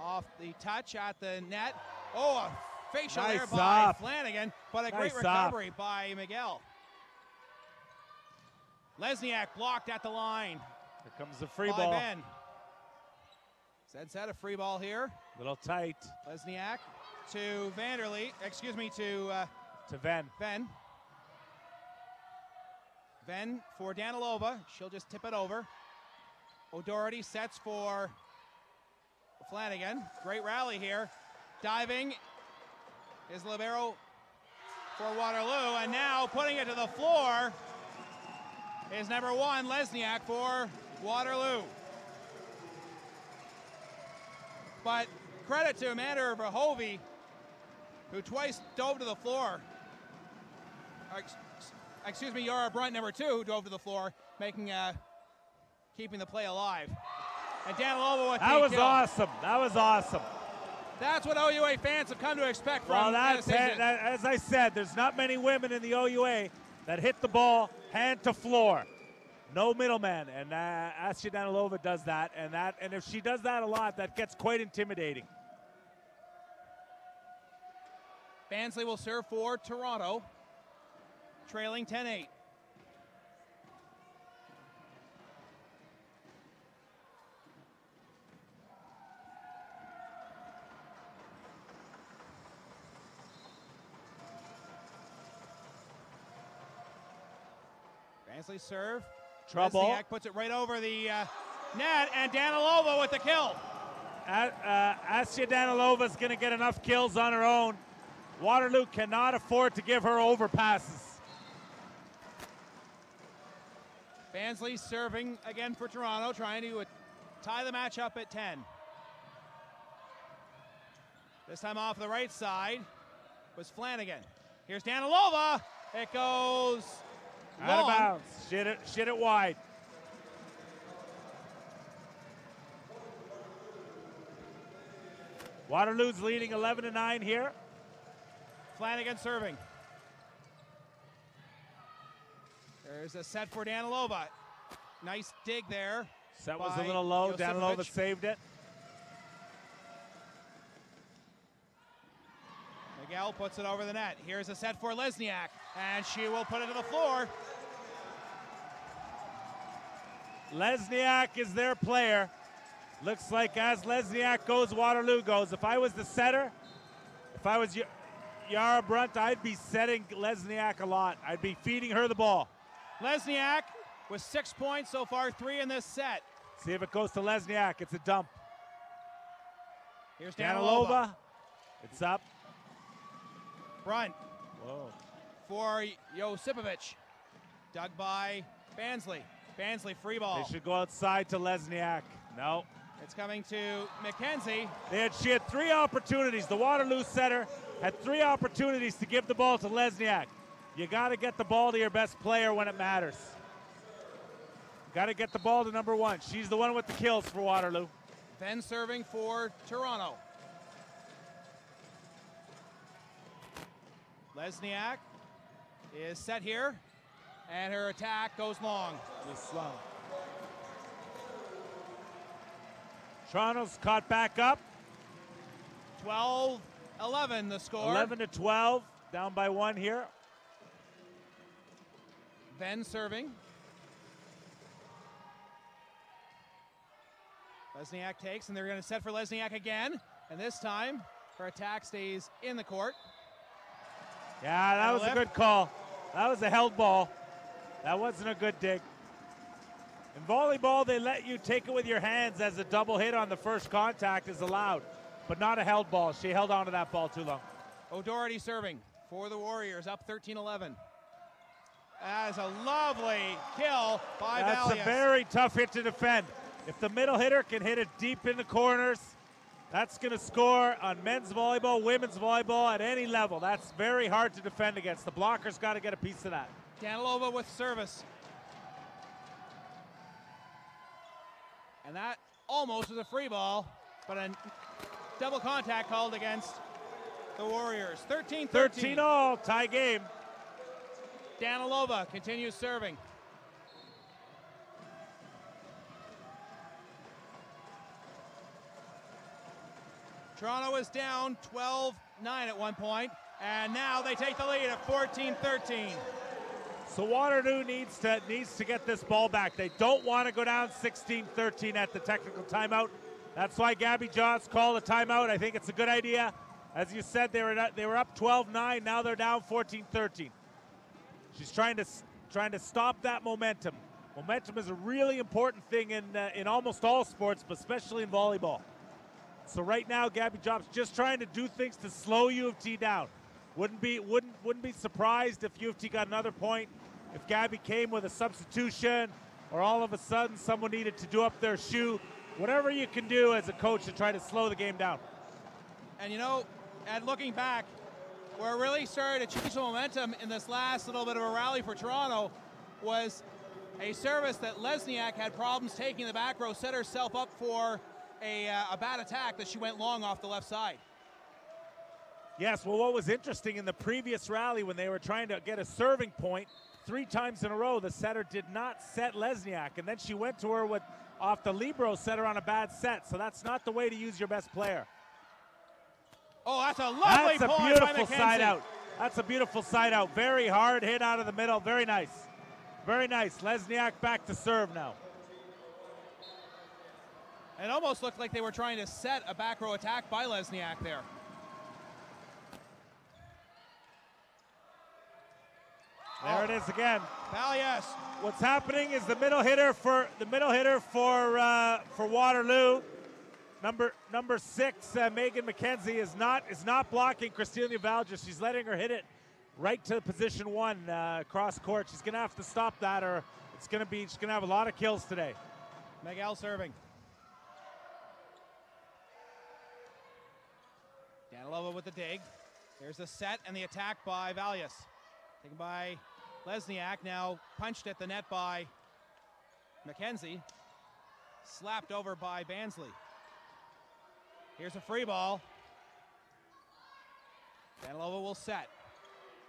[SPEAKER 1] off the touch at the net. Oh, a facial there by Flanagan, but a great recovery by Miguel. Lesniak blocked at the line.
[SPEAKER 2] Here comes the free ball.
[SPEAKER 1] Ben. Zed a free ball here.
[SPEAKER 2] Little tight.
[SPEAKER 1] Lesniak to Vanderlee. Excuse me, to
[SPEAKER 2] Venn.
[SPEAKER 1] Venn for Danilova. She'll just tip it over. O'Doherty sets for Flanagan. Great rally here. Diving is libero for Waterloo, and now putting it to the floor is number 1, Lesniak for Waterloo. But credit to Amanda Verhovey, who twice dove to the floor. Excuse me, Yara Brunt, number 2, who dove to the floor, keeping the play alive. And Danilova with
[SPEAKER 2] that
[SPEAKER 1] the
[SPEAKER 2] was
[SPEAKER 1] kill.
[SPEAKER 2] awesome. That was awesome.
[SPEAKER 1] That's what OUA fans have come to expect from
[SPEAKER 2] SSN. As I said, there's not many women in the OUA that hit the ball hand to floor. No middleman, and Asya Danilova does that, and if she does that a lot, that gets quite intimidating.
[SPEAKER 1] Bansley will serve for Toronto, trailing 10-8. Bansley serve.
[SPEAKER 2] Trouble.
[SPEAKER 1] Lesniak puts it right over the net, and Danilova with the kill.
[SPEAKER 2] Asya Danilova's going to get enough kills on her own. Waterloo cannot afford to give her overpasses.
[SPEAKER 1] Bansley serving again for Toronto, trying to tie the match up at 10. This time off the right side was Flanagan. Here's Danilova. It goes long.
[SPEAKER 2] Out of bounds. Shit it wide. Waterloo's leading 11-9 here.
[SPEAKER 1] Flanagan serving. There's a set for Danilova. Nice dig there.
[SPEAKER 2] Set was a little low. Danilova saved it.
[SPEAKER 1] Miguel puts it over the net. Here's a set for Lesniak, and she will put it to the floor.
[SPEAKER 2] Lesniak is their player. Looks like as Lesniak goes, Waterloo goes. If I was the setter, if I was Yara Brunt, I'd be setting Lesniak a lot. I'd be feeding her the ball.
[SPEAKER 1] Lesniak with 6 points so far, 3 in this set.
[SPEAKER 2] See if it goes to Lesniak. It's a dump.
[SPEAKER 1] Here's Danilova.
[SPEAKER 2] It's up.
[SPEAKER 1] Brunt.
[SPEAKER 2] Whoa.
[SPEAKER 1] For Josipovic. Dug by Bansley. Bansley free ball.
[SPEAKER 2] They should go outside to Lesniak. No.
[SPEAKER 1] It's coming to McKenzie.
[SPEAKER 2] She had 3 opportunities. The Waterloo setter had 3 opportunities to give the ball to Lesniak. You got to get the ball to your best player when it matters. Got to get the ball to number 1. She's the one with the kills for Waterloo.
[SPEAKER 1] Then serving for Toronto. Lesniak is set here, and her attack goes long.
[SPEAKER 2] Just slow. Toronto's caught back up.
[SPEAKER 1] 12-11 the score.
[SPEAKER 2] 11-12, down by 1 here.
[SPEAKER 1] Then serving. Lesniak takes, and they're going to set for Lesniak again. And this time, her attack stays in the court.
[SPEAKER 2] Yeah, that was a good call. That was a held ball. That wasn't a good dig. In volleyball, they let you take it with your hands as a double hit on the first contact is allowed, but not a held ball. She held on to that ball too long.
[SPEAKER 1] O'Doherty serving for the Warriors, up 13-11. That is a lovely kill by Valius.
[SPEAKER 2] That's a very tough hit to defend. If the middle hitter can hit it deep in the corners, that's going to score on men's volleyball, women's volleyball, at any level. That's very hard to defend against. The blocker's got to get a piece of that.
[SPEAKER 1] Danilova with service. And that almost was a free ball, but a double contact called against the Warriors. 13-13.
[SPEAKER 2] 13-all, tie game.
[SPEAKER 1] Danilova continues serving. Toronto is down 12-9 at one point, and now they take the lead at 14-13.
[SPEAKER 2] So Waterloo needs to get this ball back. They don't want to go down 16-13 at the technical timeout. That's why Gabby Johns called a timeout. I think it's a good idea. As you said, they were up 12-9. Now they're down 14-13. She's trying to stop that momentum. Momentum is a really important thing in almost all sports, but especially in volleyball. So right now, Gabby Jobs just trying to do things to slow U of T down. Wouldn't be surprised if U of T got another point, if Gabby came with a substitution, or all of a sudden someone needed to do up their shoe. Whatever you can do as a coach to try to slow the game down.
[SPEAKER 1] And you know, and looking back, where it really started to change the momentum in this last little bit of a rally for Toronto was a service that Lesniak had problems taking the back row, set herself up for a bad attack that she went long off the left side.
[SPEAKER 2] Yes, well, what was interesting in the previous rally when they were trying to get a serving point, 3 times in a row, the setter did not set Lesniak, and then she went to her with off the libero, set her on a bad set, so that's not the way to use your best player.
[SPEAKER 1] Oh, that's a lovely point by
[SPEAKER 2] beautiful
[SPEAKER 1] McKenzie.
[SPEAKER 2] side out. That's a beautiful side out. Very hard hit out of the middle. Very nice. Very nice. Lesniak back to serve now.
[SPEAKER 1] It almost looked like they were trying to set a back row attack by Lesniak there.
[SPEAKER 2] There it is again.
[SPEAKER 1] Valias.
[SPEAKER 2] What's happening is the middle hitter for Waterloo. Number 6, Megan McKenzie is not blocking Christina Valja. She's letting her hit it right to position 1 cross court. She's gonna have to stop that, or she's gonna have a lot of kills today.
[SPEAKER 1] Miguel serving. Danilova with the dig. There's the set and the attack by Valias. Taken by Lesniak, now punched at the net by McKenzie. Slapped over by Bansley. Here's a free ball. Danilova will set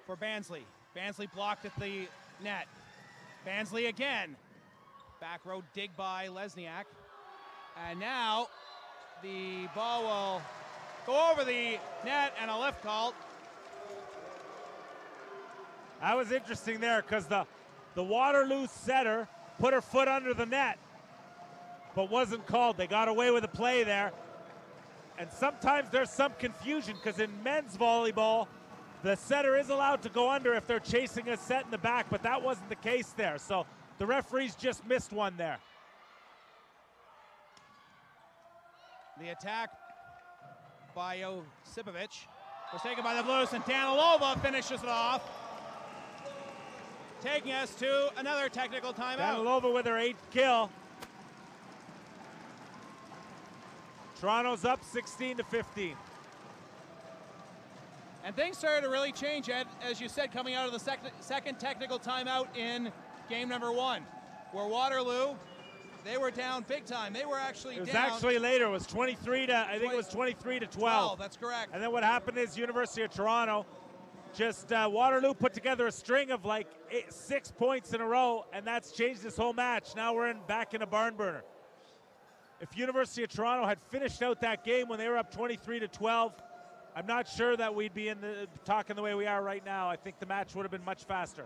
[SPEAKER 1] for Bansley. Bansley blocked at the net. Bansley again. Back row dig by Lesniak. And now the ball will go over the net and a lift call.
[SPEAKER 2] That was interesting there because the Waterloo setter put her foot under the net, but wasn't called. They got away with a play there. And sometimes there's some confusion because in men's volleyball, the setter is allowed to go under if they're chasing a set in the back, but that wasn't the case there. So the referees just missed one there.
[SPEAKER 1] The attack by Josipovic was taken by the Blues, and Danilova finishes it off, taking us to another technical timeout.
[SPEAKER 2] Danilova with her 8th kill. Toronto's up 16-15.
[SPEAKER 1] And things started to really change, Ed, as you said, coming out of the second technical timeout in game number 1, where Waterloo, they were down big time. They were actually down.
[SPEAKER 2] It was actually later. It was 23 to, I think it was 23 to 12.
[SPEAKER 1] That's correct.
[SPEAKER 2] And then what happened is University of Toronto, just Waterloo put together a string of like 6 points in a row, and that's changed this whole match. Now we're back in a barn burner. If University of Toronto had finished out that game when they were up 23 to 12, I'm not sure that we'd be talking the way we are right now. I think the match would have been much faster.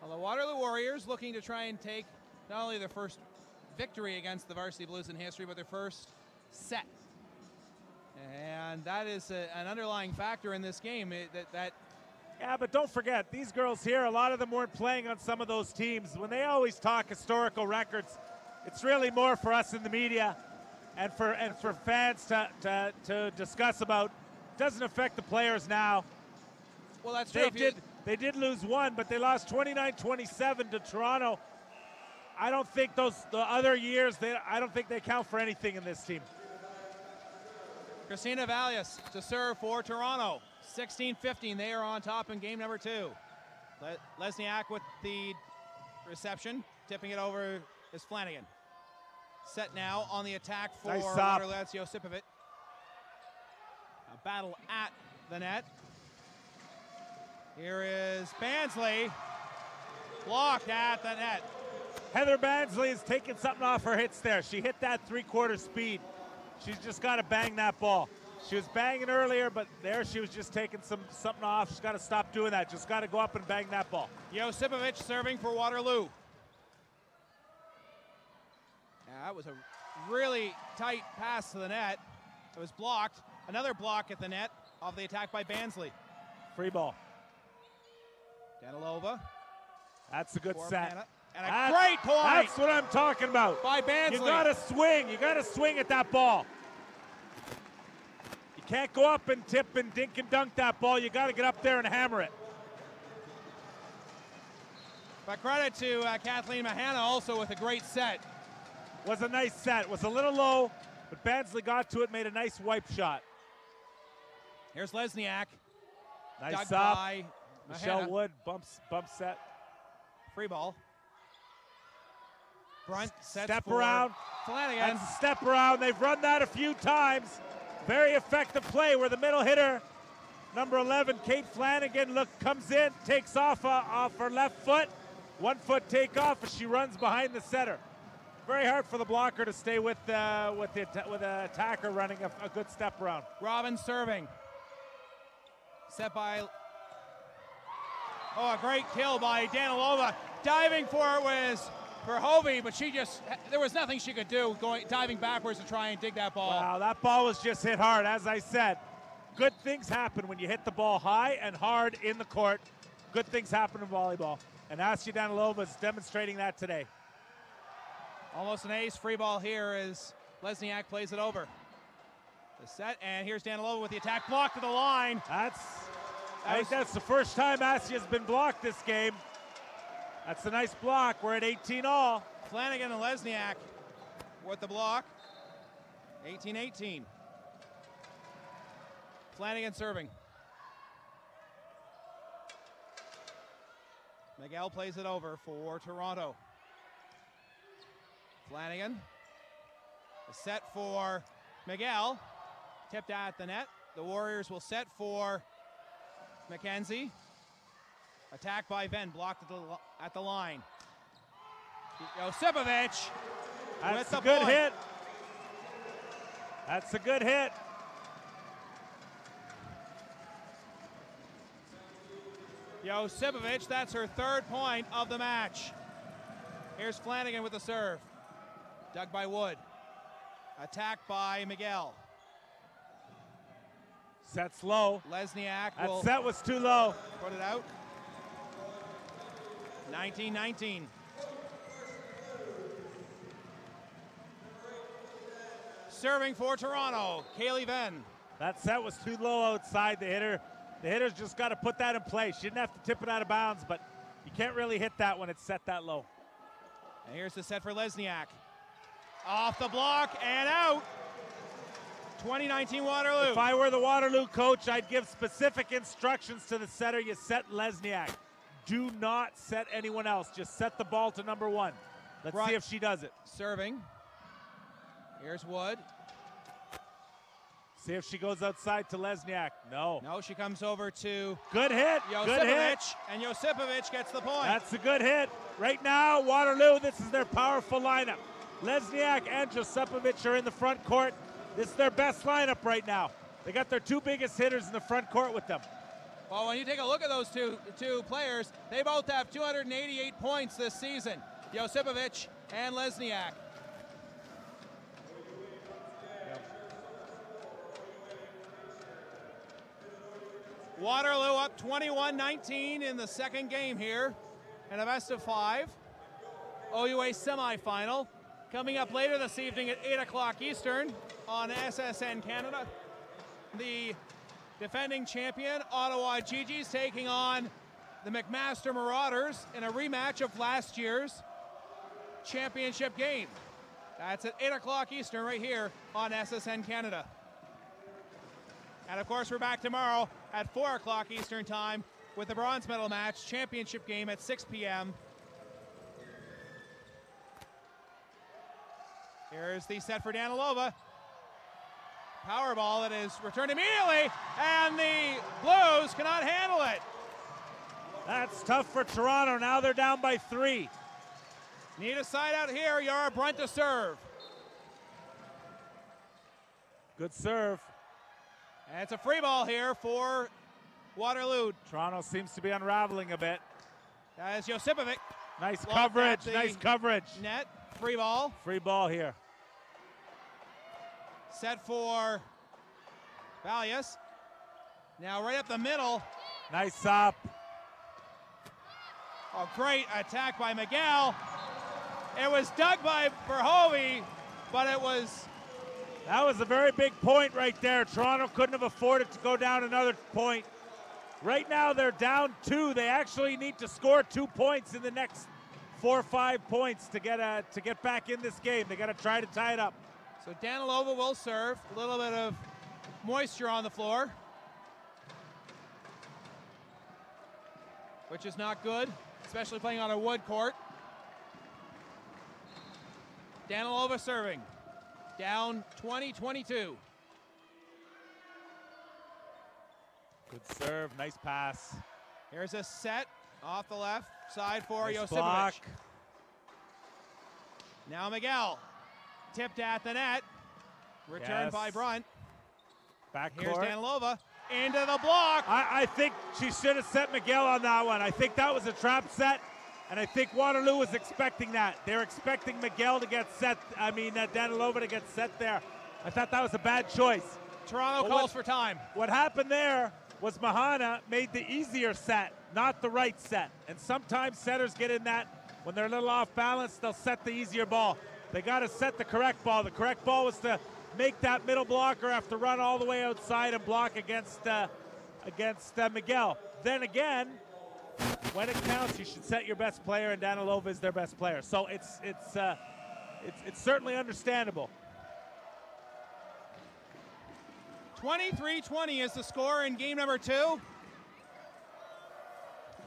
[SPEAKER 1] Well, the Waterloo Warriors looking to try and take not only their first victory against the Varsity Blues in history, but their first set. And that is an underlying factor in this game.
[SPEAKER 2] Yeah, but don't forget, these girls here, a lot of them weren't playing on some of those teams. When they always talk historical records, it's really more for us in the media and for fans to discuss about. It doesn't affect the players now.
[SPEAKER 1] Well, that's true.
[SPEAKER 2] They did lose 1, but they lost 29-27 to Toronto. I don't think the other years, I don't think they count for anything in this team.
[SPEAKER 1] Christina Valias to serve for Toronto. 16-15, they are on top in game number 2. Lesniak with the reception, tipping it over is Flanagan. Set now on the attack for Waterloo. That's Josipovic. A battle at the net. Here is Bansley. Blocked at the net.
[SPEAKER 2] Heather Bansley is taking something off her hits there. She hit that 3/4 speed. She's just got to bang that ball. She was banging earlier, but there she was just taking something off. She's got to stop doing that. Just got to go up and bang that ball.
[SPEAKER 1] Josipovic serving for Waterloo. That was a really tight pass to the net. It was blocked. Another block at the net off the attack by Bansley.
[SPEAKER 2] Free ball.
[SPEAKER 1] Danilova.
[SPEAKER 2] That's a good set.
[SPEAKER 1] And a great point.
[SPEAKER 2] That's what I'm talking about.
[SPEAKER 1] By Bansley.
[SPEAKER 2] You got to swing. You got to swing at that ball. You can't go up and tip and dink and dunk that ball. You got to get up there and hammer it.
[SPEAKER 1] But credit to Kathleen Mahana also with a great set.
[SPEAKER 2] Was a nice set. Was a little low, but Bansley got to it, made a nice wipe shot.
[SPEAKER 1] Here's Lesniak.
[SPEAKER 2] Nice
[SPEAKER 1] dug
[SPEAKER 2] up.
[SPEAKER 1] by
[SPEAKER 2] Michelle
[SPEAKER 1] Mahana.
[SPEAKER 2] Wood bump set.
[SPEAKER 1] Free ball. Brunt sets
[SPEAKER 2] Step
[SPEAKER 1] for
[SPEAKER 2] around.
[SPEAKER 1] Flanagan.
[SPEAKER 2] That's a step around. They've run that a few times. Very effective play where the middle hitter, number 11, Kate Flanagan, comes in, takes off her left foot. 1 foot take off as she runs behind the setter. Very hard for the blocker to stay with the attacker running a good step around.
[SPEAKER 1] Robin serving. Set by. Oh, a great kill by Danilova. Diving for it was Verhovey, but there was nothing she could do diving backwards to try and dig that ball.
[SPEAKER 2] Wow, that ball was just hit hard. As I said, good things happen when you hit the ball high and hard in the court. Good things happen in volleyball. And Asya Danilova is demonstrating that today.
[SPEAKER 1] Almost an ace. Free ball here as Lesniak plays it over. The set, and here's Danilova with the attack block to the line.
[SPEAKER 2] I think that's the first time Asya's been blocked this game. That's a nice block. We're at 18 all.
[SPEAKER 1] Flanagan and Lesniak with the block. 18-18. Flanagan serving. Miguel plays it over for Toronto. Flanagan. The set for Miguel. Tipped at the net. The Warriors will set for McKenzie. Attack by Venn, blocked at the line. Josipovic.
[SPEAKER 2] That's a good hit. That's a good hit.
[SPEAKER 1] Josipovic, that's her third point of the match. Here's Flanagan with the serve. Dug by Wood. Attack by Miguel.
[SPEAKER 2] Set's low.
[SPEAKER 1] Lesniak
[SPEAKER 2] That
[SPEAKER 1] will
[SPEAKER 2] set was too low.
[SPEAKER 1] put it out. 19-19. Serving for Toronto, Kaylee Venn.
[SPEAKER 2] That set was too low outside the hitter. The hitter's just got to put that in place. She didn't have to tip it out of bounds, but you can't really hit that when it's set that low.
[SPEAKER 1] And here's the set for Lesniak. Off the block and out. 2019 Waterloo.
[SPEAKER 2] If I were the Waterloo coach, I'd give specific instructions to the setter. You set Lesniak. Do not set anyone else. Just set the ball to number 1. Let's see if she does it.
[SPEAKER 1] Serving. Here's Wood.
[SPEAKER 2] See if she goes outside to Lesniak. No.
[SPEAKER 1] No, she comes over to
[SPEAKER 2] Good hit. Good hit.
[SPEAKER 1] And Josipovic gets the point.
[SPEAKER 2] That's a good hit. Right now, Waterloo, this is their powerful lineup. Lesniak and Josipovic are in the front court. This is their best lineup right now. They got their 2 biggest hitters in the front court with them.
[SPEAKER 1] Well, when you take a look at those two players, they both have 288 points this season. Josipovic and Lesniak. Waterloo up 21-19 in the second game here, and a best of 5. OUA semifinal coming up later this evening at 8 o'clock Eastern on SSN Canada. The defending champion, Ottawa Gee-Gees, taking on the McMaster Marauders in a rematch of last year's championship game. That's at 8 o'clock Eastern right here on SSN Canada. And of course, we're back tomorrow at 4 o'clock Eastern time with the bronze medal match, championship game at 6 p.m. Here's the set for Danilova. Power ball that is returned immediately, and the Blues cannot handle it.
[SPEAKER 2] That's tough for Toronto. Now they're down by 3.
[SPEAKER 1] Need a side out here. Yara Brunt to serve.
[SPEAKER 2] Good serve.
[SPEAKER 1] And it's a free ball here for Waterloo.
[SPEAKER 2] Toronto seems to be unraveling a bit.
[SPEAKER 1] As Josipovic.
[SPEAKER 2] Nice coverage. Nice coverage.
[SPEAKER 1] Net. Free ball.
[SPEAKER 2] Free ball here.
[SPEAKER 1] Set for Valius. Now right up the middle.
[SPEAKER 2] Nice up.
[SPEAKER 1] A great attack by Miguel. It was dug by Verhoeven, but it was...
[SPEAKER 2] That was a very big point right there. Toronto couldn't have afforded to go down another point. Right now they're down 2. They actually need to score 2 points in the next 4 or 5 points to get back in this game. They got to try to tie it up.
[SPEAKER 1] So Danilova will serve. A little bit of moisture on the floor, which is not good, especially playing on a wood court. Danilova serving. Down 20-22.
[SPEAKER 2] Good serve, nice pass.
[SPEAKER 1] Here's a set off the left side for
[SPEAKER 2] Nice
[SPEAKER 1] Josipovic.
[SPEAKER 2] block.
[SPEAKER 1] Now Miguel, tipped at the net. Returned by Brunt. Here's
[SPEAKER 2] Backcourt.
[SPEAKER 1] Danilova, into the block.
[SPEAKER 2] I think she should have set Miguel on that one. I think that was a trap set, and I think Waterloo was expecting that. They're expecting Miguel to get set, Danilova to get set there. I thought that was a bad choice.
[SPEAKER 1] Toronto calls for time.
[SPEAKER 2] What happened there was Mahana made the easier set, not the right set. And sometimes setters get in that, when they're a little off balance, they'll set the easier ball. They got to set the correct ball. The correct ball was to make that middle blocker have to run all the way outside and block against Miguel. Then again, when it counts, you should set your best player, and Danilova is their best player. So it's certainly understandable.
[SPEAKER 1] 23-20 is the score in game number 2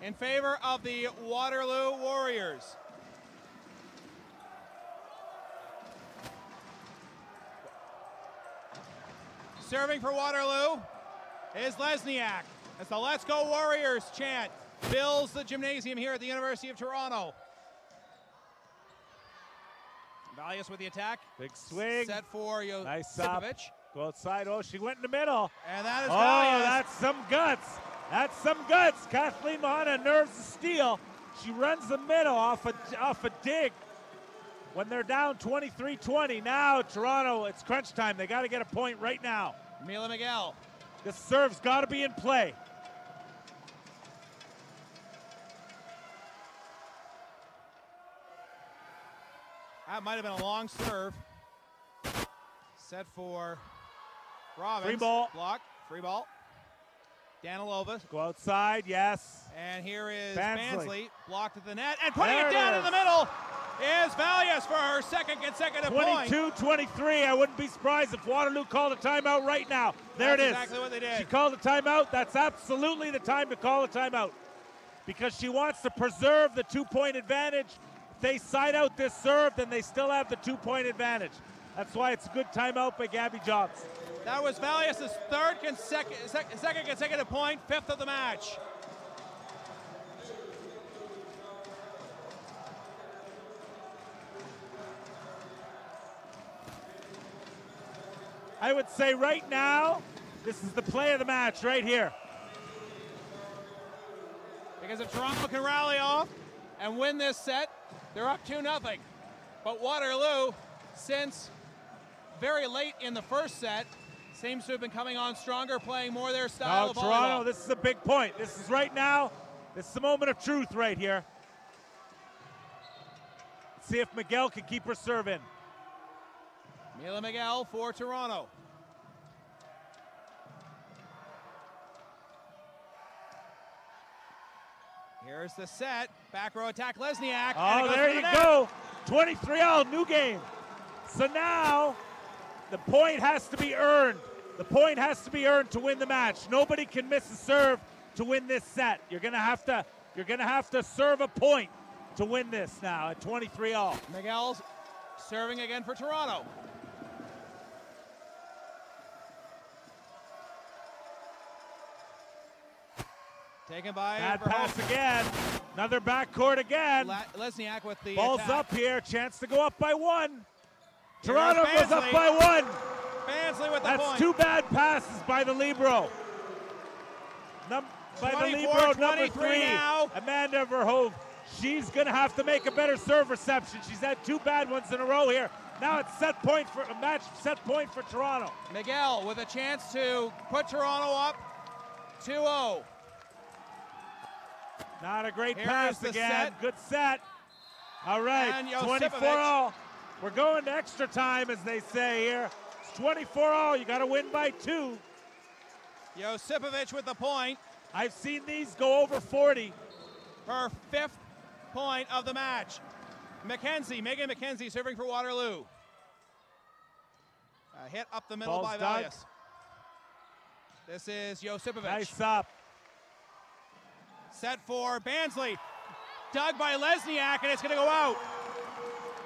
[SPEAKER 1] in favor of the Waterloo Warriors. Serving for Waterloo is Lesniak as the Let's Go Warriors chant fills the gymnasium here at the University of Toronto. Valius with the attack.
[SPEAKER 2] Big swing.
[SPEAKER 1] Set for Josipovic.
[SPEAKER 2] Nice stop. Go outside. Oh, she went in the middle.
[SPEAKER 1] And that is
[SPEAKER 2] Valius. That's some guts. That's some guts. Kathleen Mahana nerves of steel. She runs the middle off a dig when they're down 23-20. Now Toronto, it's crunch time. They got to get a point right now.
[SPEAKER 1] Mila Miguel.
[SPEAKER 2] This serve's got to be in play.
[SPEAKER 1] That might have been a long serve. Set for Robbins.
[SPEAKER 2] Free ball.
[SPEAKER 1] Block. Free ball. Danilova.
[SPEAKER 2] Go outside, yes.
[SPEAKER 1] And here is
[SPEAKER 2] Bansley.
[SPEAKER 1] Bansley. Blocked at the net. And putting
[SPEAKER 2] There
[SPEAKER 1] it
[SPEAKER 2] it
[SPEAKER 1] down
[SPEAKER 2] is.
[SPEAKER 1] in the middle is Valius for her second consecutive point.
[SPEAKER 2] 22-23. I wouldn't be surprised if Waterloo called a timeout right now. There
[SPEAKER 1] That's
[SPEAKER 2] it is.
[SPEAKER 1] exactly what they did.
[SPEAKER 2] She called a timeout. That's absolutely the time to call a timeout, because she wants to preserve the 2-point advantage. If they side out this serve, then they still have the 2-point advantage. That's why it's a good timeout by Gabby Jobs.
[SPEAKER 1] That was Valius' second consecutive point, 5th of the match.
[SPEAKER 2] I would say right now, this is the play of the match right here.
[SPEAKER 1] Because if Toronto can rally off and win this set, they're up 2-0. But Waterloo, since very late in the first set, seems to have been coming on stronger, playing more their style of volleyball.
[SPEAKER 2] Toronto, this is a big point. This is right now, this is the moment of truth right here. Let's see if Miguel can keep her serve in.
[SPEAKER 1] Mila Miguel for Toronto. Here's the set. Back row attack, Lesniak.
[SPEAKER 2] Oh, there you go. 23-all, new game. So now the point has to be earned. The point has to be earned to win the match. Nobody can miss a serve to win this set. You're gonna have to serve a point to win this now at 23-all.
[SPEAKER 1] Miguel's serving again for Toronto. Taken by
[SPEAKER 2] Bad pass again. Another backcourt again.
[SPEAKER 1] Lesniak with the
[SPEAKER 2] Ball's
[SPEAKER 1] attack.
[SPEAKER 2] up here. Chance to go up by 1. Toronto goes up by 1.
[SPEAKER 1] Bansley with the
[SPEAKER 2] That's
[SPEAKER 1] point.
[SPEAKER 2] 2 bad passes by the libero. By the libero, number 3,
[SPEAKER 1] now.
[SPEAKER 2] Amanda Verhoeven. She's going to have to make a better serve reception. She's had 2 bad ones in a row here. Now it's set point for a match. Set point for Toronto.
[SPEAKER 1] Miguel with a chance to put Toronto up 2-0.
[SPEAKER 2] Not a great
[SPEAKER 1] Here
[SPEAKER 2] pass
[SPEAKER 1] is the
[SPEAKER 2] again.
[SPEAKER 1] set.
[SPEAKER 2] Good set. All right,
[SPEAKER 1] And
[SPEAKER 2] 24-all. We're going to extra time, as they say here. It's 24-all. You got to win by 2.
[SPEAKER 1] Josipovic with the point.
[SPEAKER 2] I've seen these go over 40.
[SPEAKER 1] Her 5th point of the match. Megan McKenzie serving for Waterloo. A hit up the middle by Valius. This is Josipovic.
[SPEAKER 2] Nice up.
[SPEAKER 1] Set for Bansley. Dug by Lesniak, and it's going to go out.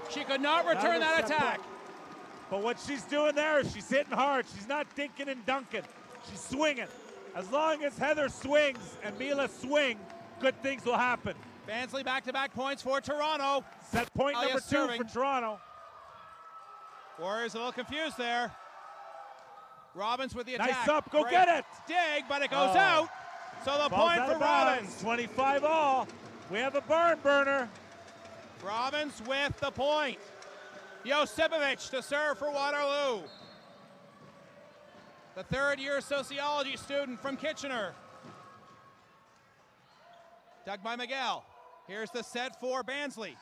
[SPEAKER 1] She could not return that attack.
[SPEAKER 2] But what she's doing there is she's hitting hard. She's not dinking and dunking. She's swinging. As long as Heather swings and Mila swing, good things will happen.
[SPEAKER 1] Bansley back-to-back points for Toronto.
[SPEAKER 2] Set point number 2 for Toronto.
[SPEAKER 1] Warriors a little confused there. Robbins with the attack.
[SPEAKER 2] Nice up, go get it.
[SPEAKER 1] Dig, but it goes out. So the point for Robbins.
[SPEAKER 2] 25-all. We have a barn burner.
[SPEAKER 1] Robbins with the point. Josipovic to serve for Waterloo. The 3rd-year sociology student from Kitchener. Dug by Miguel. Here's the set for Bansley.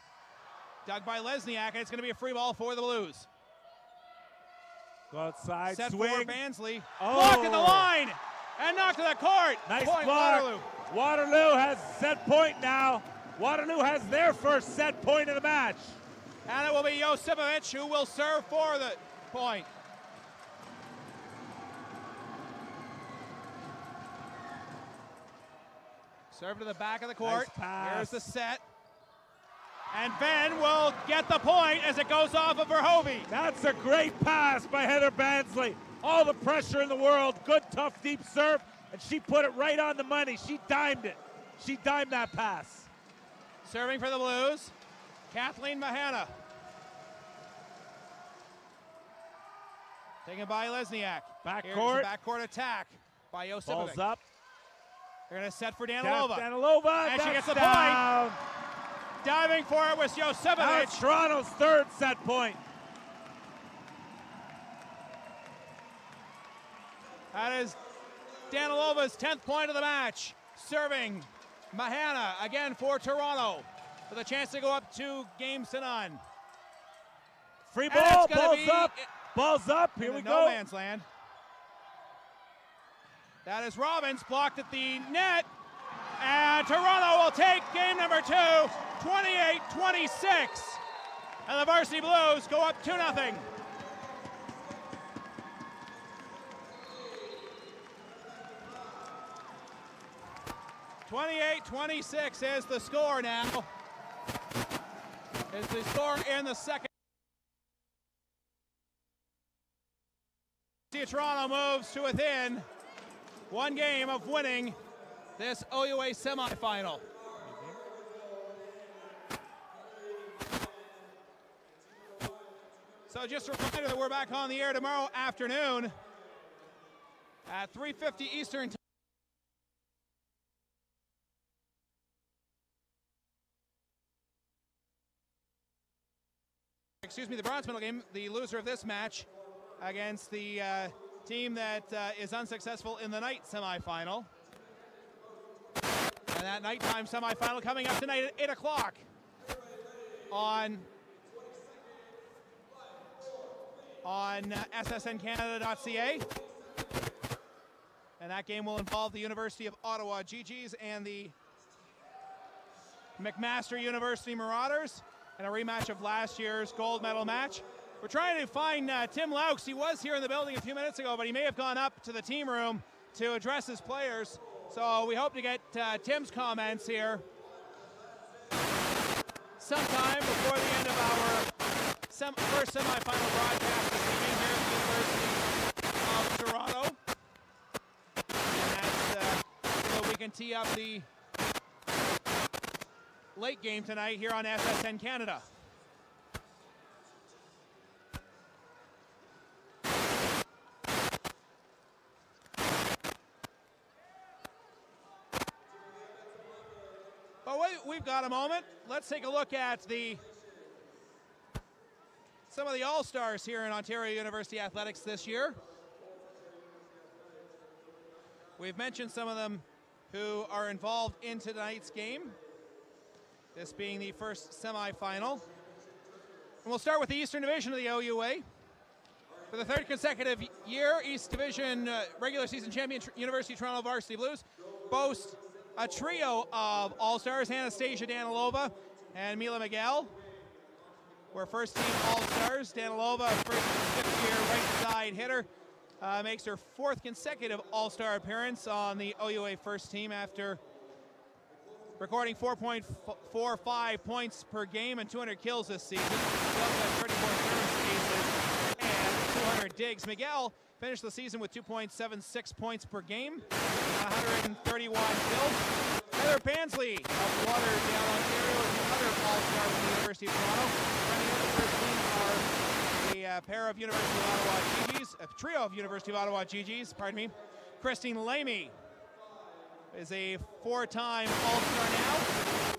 [SPEAKER 1] Dug by Lesniak, and it's going to be a free ball for the Blues.
[SPEAKER 2] Go outside,
[SPEAKER 1] set
[SPEAKER 2] swing.
[SPEAKER 1] for Bansley. Blocked at the line, and knocked to the court.
[SPEAKER 2] Nice
[SPEAKER 1] point
[SPEAKER 2] block.
[SPEAKER 1] Waterloo.
[SPEAKER 2] Waterloo has set point now. Waterloo has their first set point of the match.
[SPEAKER 1] And it will be Josipovic who will serve for the point. Serve to the back of the court.
[SPEAKER 2] Nice
[SPEAKER 1] Here's the set. And Ben will get the point as it goes off of Verhovey.
[SPEAKER 2] That's a great pass by Heather Bansley. All the pressure in the world. Good, tough, deep serve. And she put it right on the money. She dimed it. She dimed that pass.
[SPEAKER 1] Serving for the Blues, Kathleen Mahana. Taken by Lesniak.
[SPEAKER 2] Backcourt.
[SPEAKER 1] Backcourt attack by Josipovic.
[SPEAKER 2] Ball's up.
[SPEAKER 1] They're going to set for Danilova.
[SPEAKER 2] Danilova,
[SPEAKER 1] and she gets the
[SPEAKER 2] down.
[SPEAKER 1] point. Diving for it was Josipovic.
[SPEAKER 2] That's Toronto's 3rd set point.
[SPEAKER 1] That is Danilova's 10th point of the match. Serving Mahana again for Toronto with a chance to go up 2-0.
[SPEAKER 2] Free ball, ball's up. Ball's up, here we go.
[SPEAKER 1] No man's land. That is Robbins, blocked at the net. And Toronto will take game number 2, 28-26. And the Varsity Blues go up 2-0. (28-26) is the score now. Is the score in the second. Toronto moves to within 1 game of winning this OUA semifinal. So just a reminder that we're back on the air tomorrow afternoon at 3:50 Eastern Time. Excuse me, the bronze medal game, the loser of this match against the team that is unsuccessful in the night semifinal. And that nighttime semifinal coming up tonight at 8 o'clock on SSNcanada.ca. And that game will involve the University of Ottawa GGs and the McMaster University Marauders in a rematch of last year's gold medal match. We're trying to find Tim Laux. He was here in the building a few minutes ago, but he may have gone up to the team room to address his players. So we hope to get Tim's comments here sometime before the end of our first semifinal broadcast this evening here at the University of Toronto. And that's so we can tee up the late game tonight here on SSN Canada. But we've got a moment. Let's take a look at some of the all-stars here in Ontario University Athletics this year. We've mentioned some of them who are involved in tonight's game, this being the first semifinal. And we'll start with the Eastern Division of the OUA. For the third consecutive year, East Division regular season champion University of Toronto Varsity Blues boast a trio of All-Stars, Anastasia Danilova and Mila Miguel. We're first-team All-Stars. Danilova, first fifth-year right-side hitter, makes her fourth consecutive All-Star appearance on the OUA first team after recording 4.45 points per game and 200 kills this season. She also had 34 service aces and 200 digs. Miguel finished the season with 2.76 points per game and 131 kills. Heather Pansley of Lauderdale, Ontario, is another All-Star from the University of Toronto. Running out the first team are a pair of University of Ottawa GGs, a trio of University of Ottawa GGs, pardon me. Christine Lamy is a four-time All-Star now.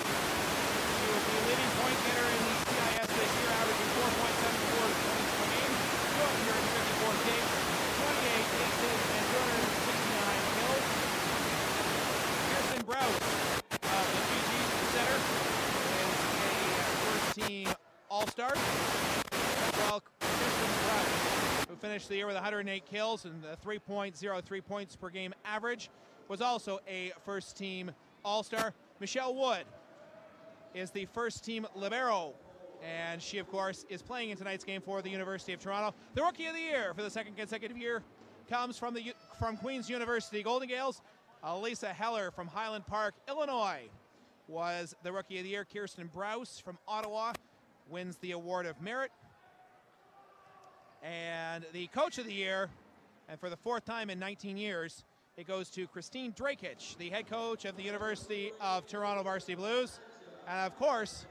[SPEAKER 1] She was the leading point getter in the CIS this year, averaging 4.74 points per game, 254 digs, 28 aces, and 269 kills. Kirsten Browse of the GGs, the setter, is a first-team All-Star. Well, Kirsten Browse, who finished the year with 108 kills and 3.03 points per game average, was also a first-team All-Star. Michelle Wood is the first-team libero, and she, of course, is playing in tonight's game for the University of Toronto. The Rookie of the Year for the second consecutive year comes from Queen's University Golden Gales. Lisa Heller from Highland Park, Illinois, was the Rookie of the Year. Kirsten Browse from Ottawa wins the Award of Merit. And the Coach of the Year, and for the fourth time in 19 years, it goes to Christine Drakic, the head coach of the University of Toronto Varsity Blues. And of course,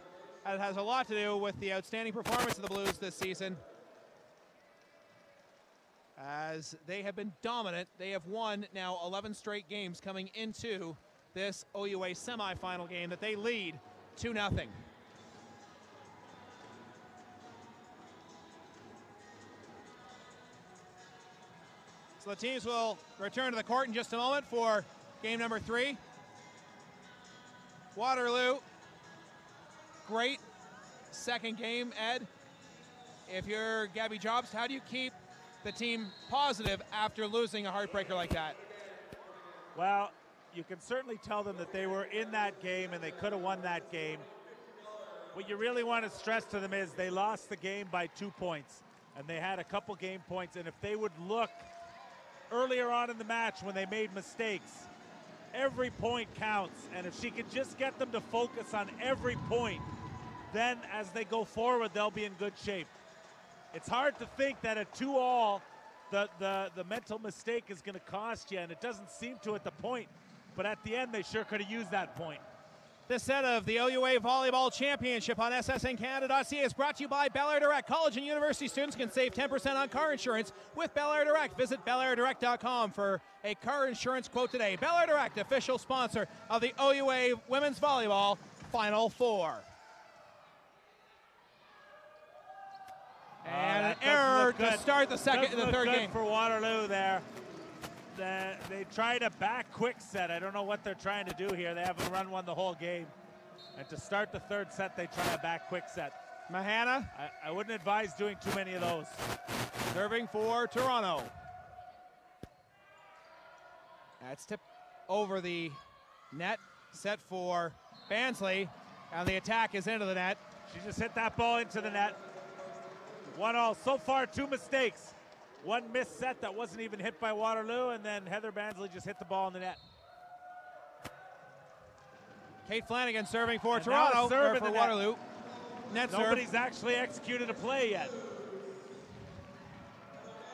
[SPEAKER 1] it has a lot to do with the outstanding performance of the Blues this season, as they have been dominant. They have won now 11 straight games coming into this OUA semifinal game that they lead 2-0. So the teams will return to the court in just a moment for game number 3. Waterloo, great second game, Ed. If you're Gabby Jobst, how do you keep the team positive after losing a heartbreaker like that?
[SPEAKER 2] Well, you can certainly tell them that they were in that game and they could have won that game. What you really want to stress to them is they lost the game by 2 points, and they had a couple game points, and if they would look earlier on in the match when they made mistakes, every point counts, and if she could just get them to focus on every point, then as they go forward, they'll be in good shape. It's hard to think that a 2-all, the mental mistake is going to cost you, and it doesn't seem to at the point, but at the end, they sure could have used that point.
[SPEAKER 1] This set of the OUA Volleyball Championship on SSNCanada.ca is brought to you by Bel Air Direct. College and university students can save 10% on car insurance with Bel Air Direct. Visit belairdirect.com for a car insurance quote today. Bel Air Direct, official sponsor of the OUA Women's Volleyball Final Four. And an error to start the third game
[SPEAKER 2] for Waterloo there. They tried a back quick set. I don't know what they're trying to do here. They haven't run one the whole game. And to start the third set, they try a back quick set.
[SPEAKER 1] Mahana.
[SPEAKER 2] I wouldn't advise doing too many of those.
[SPEAKER 1] Serving for Toronto. That's tipped over the net. Set for Bansley. And the attack is into the net.
[SPEAKER 2] She just hit that ball into the net. 1-all. So far, 2 mistakes. One missed set that wasn't even hit by Waterloo, and then Heather Bansley just hit the ball in the net.
[SPEAKER 1] Kate Flanagan serving for Toronto, or for Waterloo. Net
[SPEAKER 2] Nobody's actually executed a play yet.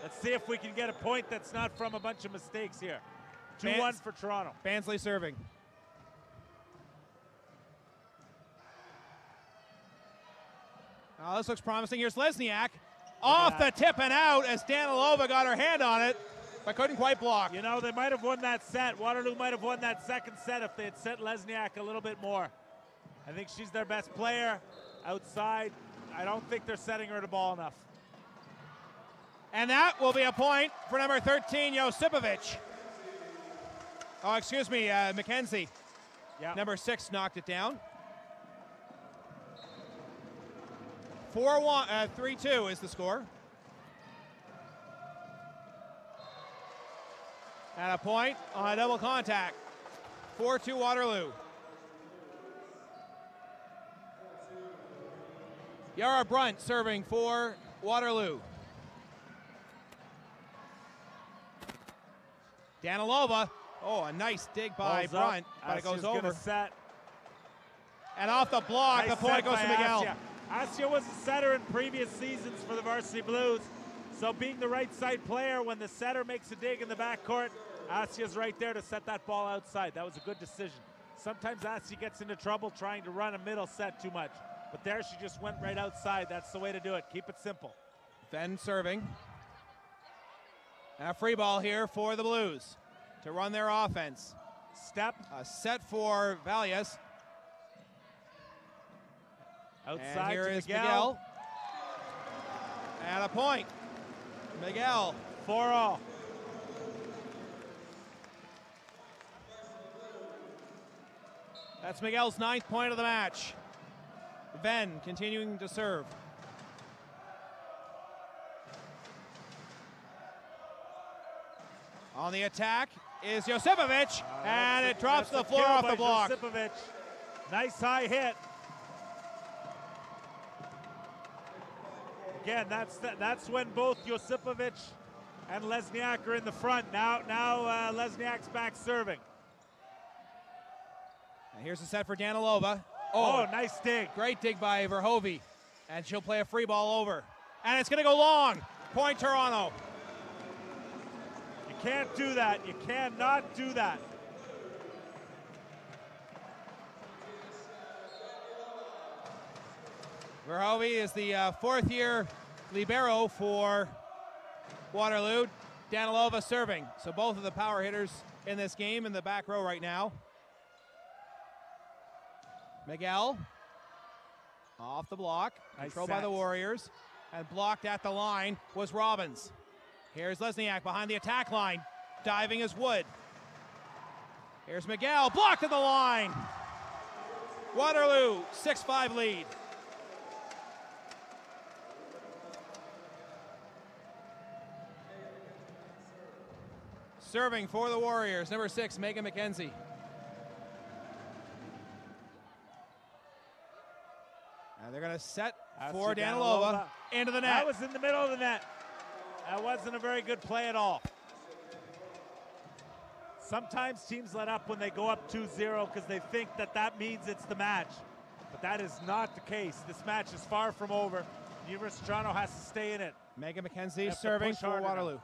[SPEAKER 2] Let's see if we can get a point that's not from a bunch of mistakes here. 2-1 for Toronto.
[SPEAKER 1] Bansley serving. Now this looks promising. Here's Lesniak. Off the tip and out as Danilova got her hand on it, but couldn't quite block.
[SPEAKER 2] You know, they might have won that set. Waterloo might have won that second set if they had set Lesniak a little bit more. I think she's their best player outside. I don't think they're setting her the ball enough.
[SPEAKER 1] And that will be a point for number 13, Josipovic Oh, excuse me, McKenzie.
[SPEAKER 2] Yeah.
[SPEAKER 1] Number 6 knocked it down. 3-2 is the score. And a point on a double contact. 4-2 Waterloo. Yara Brunt serving for Waterloo. Danilova. Oh, a nice dig by Brunt, but it goes over.
[SPEAKER 2] Set.
[SPEAKER 1] And off the block,
[SPEAKER 2] Nice
[SPEAKER 1] the point goes to Miguel.
[SPEAKER 2] Asya was a setter in previous seasons for the Varsity Blues. So being the right side player, when the setter makes a dig in the backcourt, Asya's right there to set that ball outside. That was a good decision. Sometimes Asya gets into trouble trying to run a middle set too much. But there she just went right outside. That's the way to do it. Keep it simple.
[SPEAKER 1] Venn serving. And a free ball here for the Blues to run their offense.
[SPEAKER 2] Step.
[SPEAKER 1] A set for Valias.
[SPEAKER 2] Outside
[SPEAKER 1] and here
[SPEAKER 2] to
[SPEAKER 1] is
[SPEAKER 2] Miguel.
[SPEAKER 1] And a point. Miguel.
[SPEAKER 2] 4-all.
[SPEAKER 1] That's Miguel's 9th point of the match. Venn continuing to serve. On the attack is Josipovic, and it drops to the floor off the block.
[SPEAKER 2] Josipovic. Nice high hit. Again, that's when both Josipovic and Lesniak are in the front. Now Lesniak's back serving.
[SPEAKER 1] And here's the set for Danilova.
[SPEAKER 2] Oh, nice dig.
[SPEAKER 1] Great dig by Verhovy. And she'll play a free ball over. And it's going to go long. Point Toronto.
[SPEAKER 2] You can't do that. You cannot do that.
[SPEAKER 1] Verhovy is the 4th-year libero for Waterloo. Danilova serving. So both of the power hitters in this game in the back row right now. Miguel off the block, controlled by the Warriors, and blocked at the line was Robbins. Here's Lesniak behind the attack line, diving as Wood. Here's Miguel, blocked at the line. Waterloo, 6-5 lead. Serving for the Warriors, number 6, Megan McKenzie. And they're going to set for Danilova into the net.
[SPEAKER 2] That was in the middle of the net. That wasn't a very good play at all. Sometimes teams let up when they go up 2-0 because they think that means it's the match. But that is not the case. This match is far from over. The University of Toronto has to stay in it.
[SPEAKER 1] Megan McKenzie serving for Waterloo.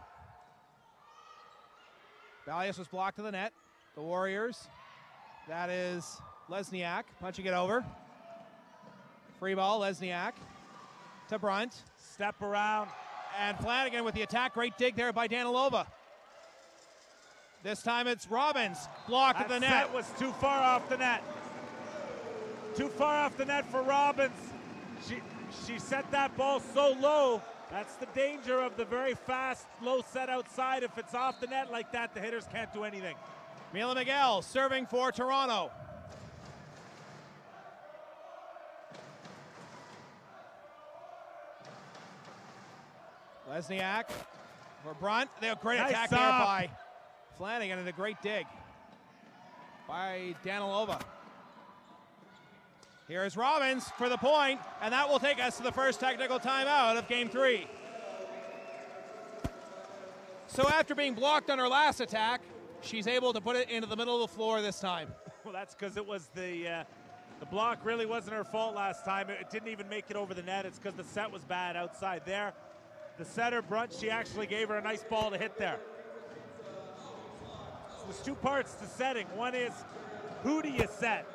[SPEAKER 1] Valias was blocked to the net. The Warriors. That is Lesniak punching it over. Free ball, Lesniak to Brunt.
[SPEAKER 2] Step around.
[SPEAKER 1] And Flanagan with the attack. Great dig there by Danilova. This time it's Robbins. Blocked at the net.
[SPEAKER 2] That was too far off the net. Too far off the net for Robbins. She set that ball so low. That's the danger of the very fast, low set outside. If it's off the net like that, the hitters can't do anything.
[SPEAKER 1] Mila Miguel serving for Toronto. Lesniak for Brunt. They have a great attack there by Flanagan and a great dig by Danilova. Here's Robbins for the point, and that will take us to the first technical timeout of Game 3. So after being blocked on her last attack, she's able to put it into the middle of the floor this time.
[SPEAKER 2] Well, that's because it was the block really wasn't her fault last time. It didn't even make it over the net. It's because the set was bad outside there. The setter, Brunt, she actually gave her a nice ball to hit there. So there's two parts to setting. One is, who do you set?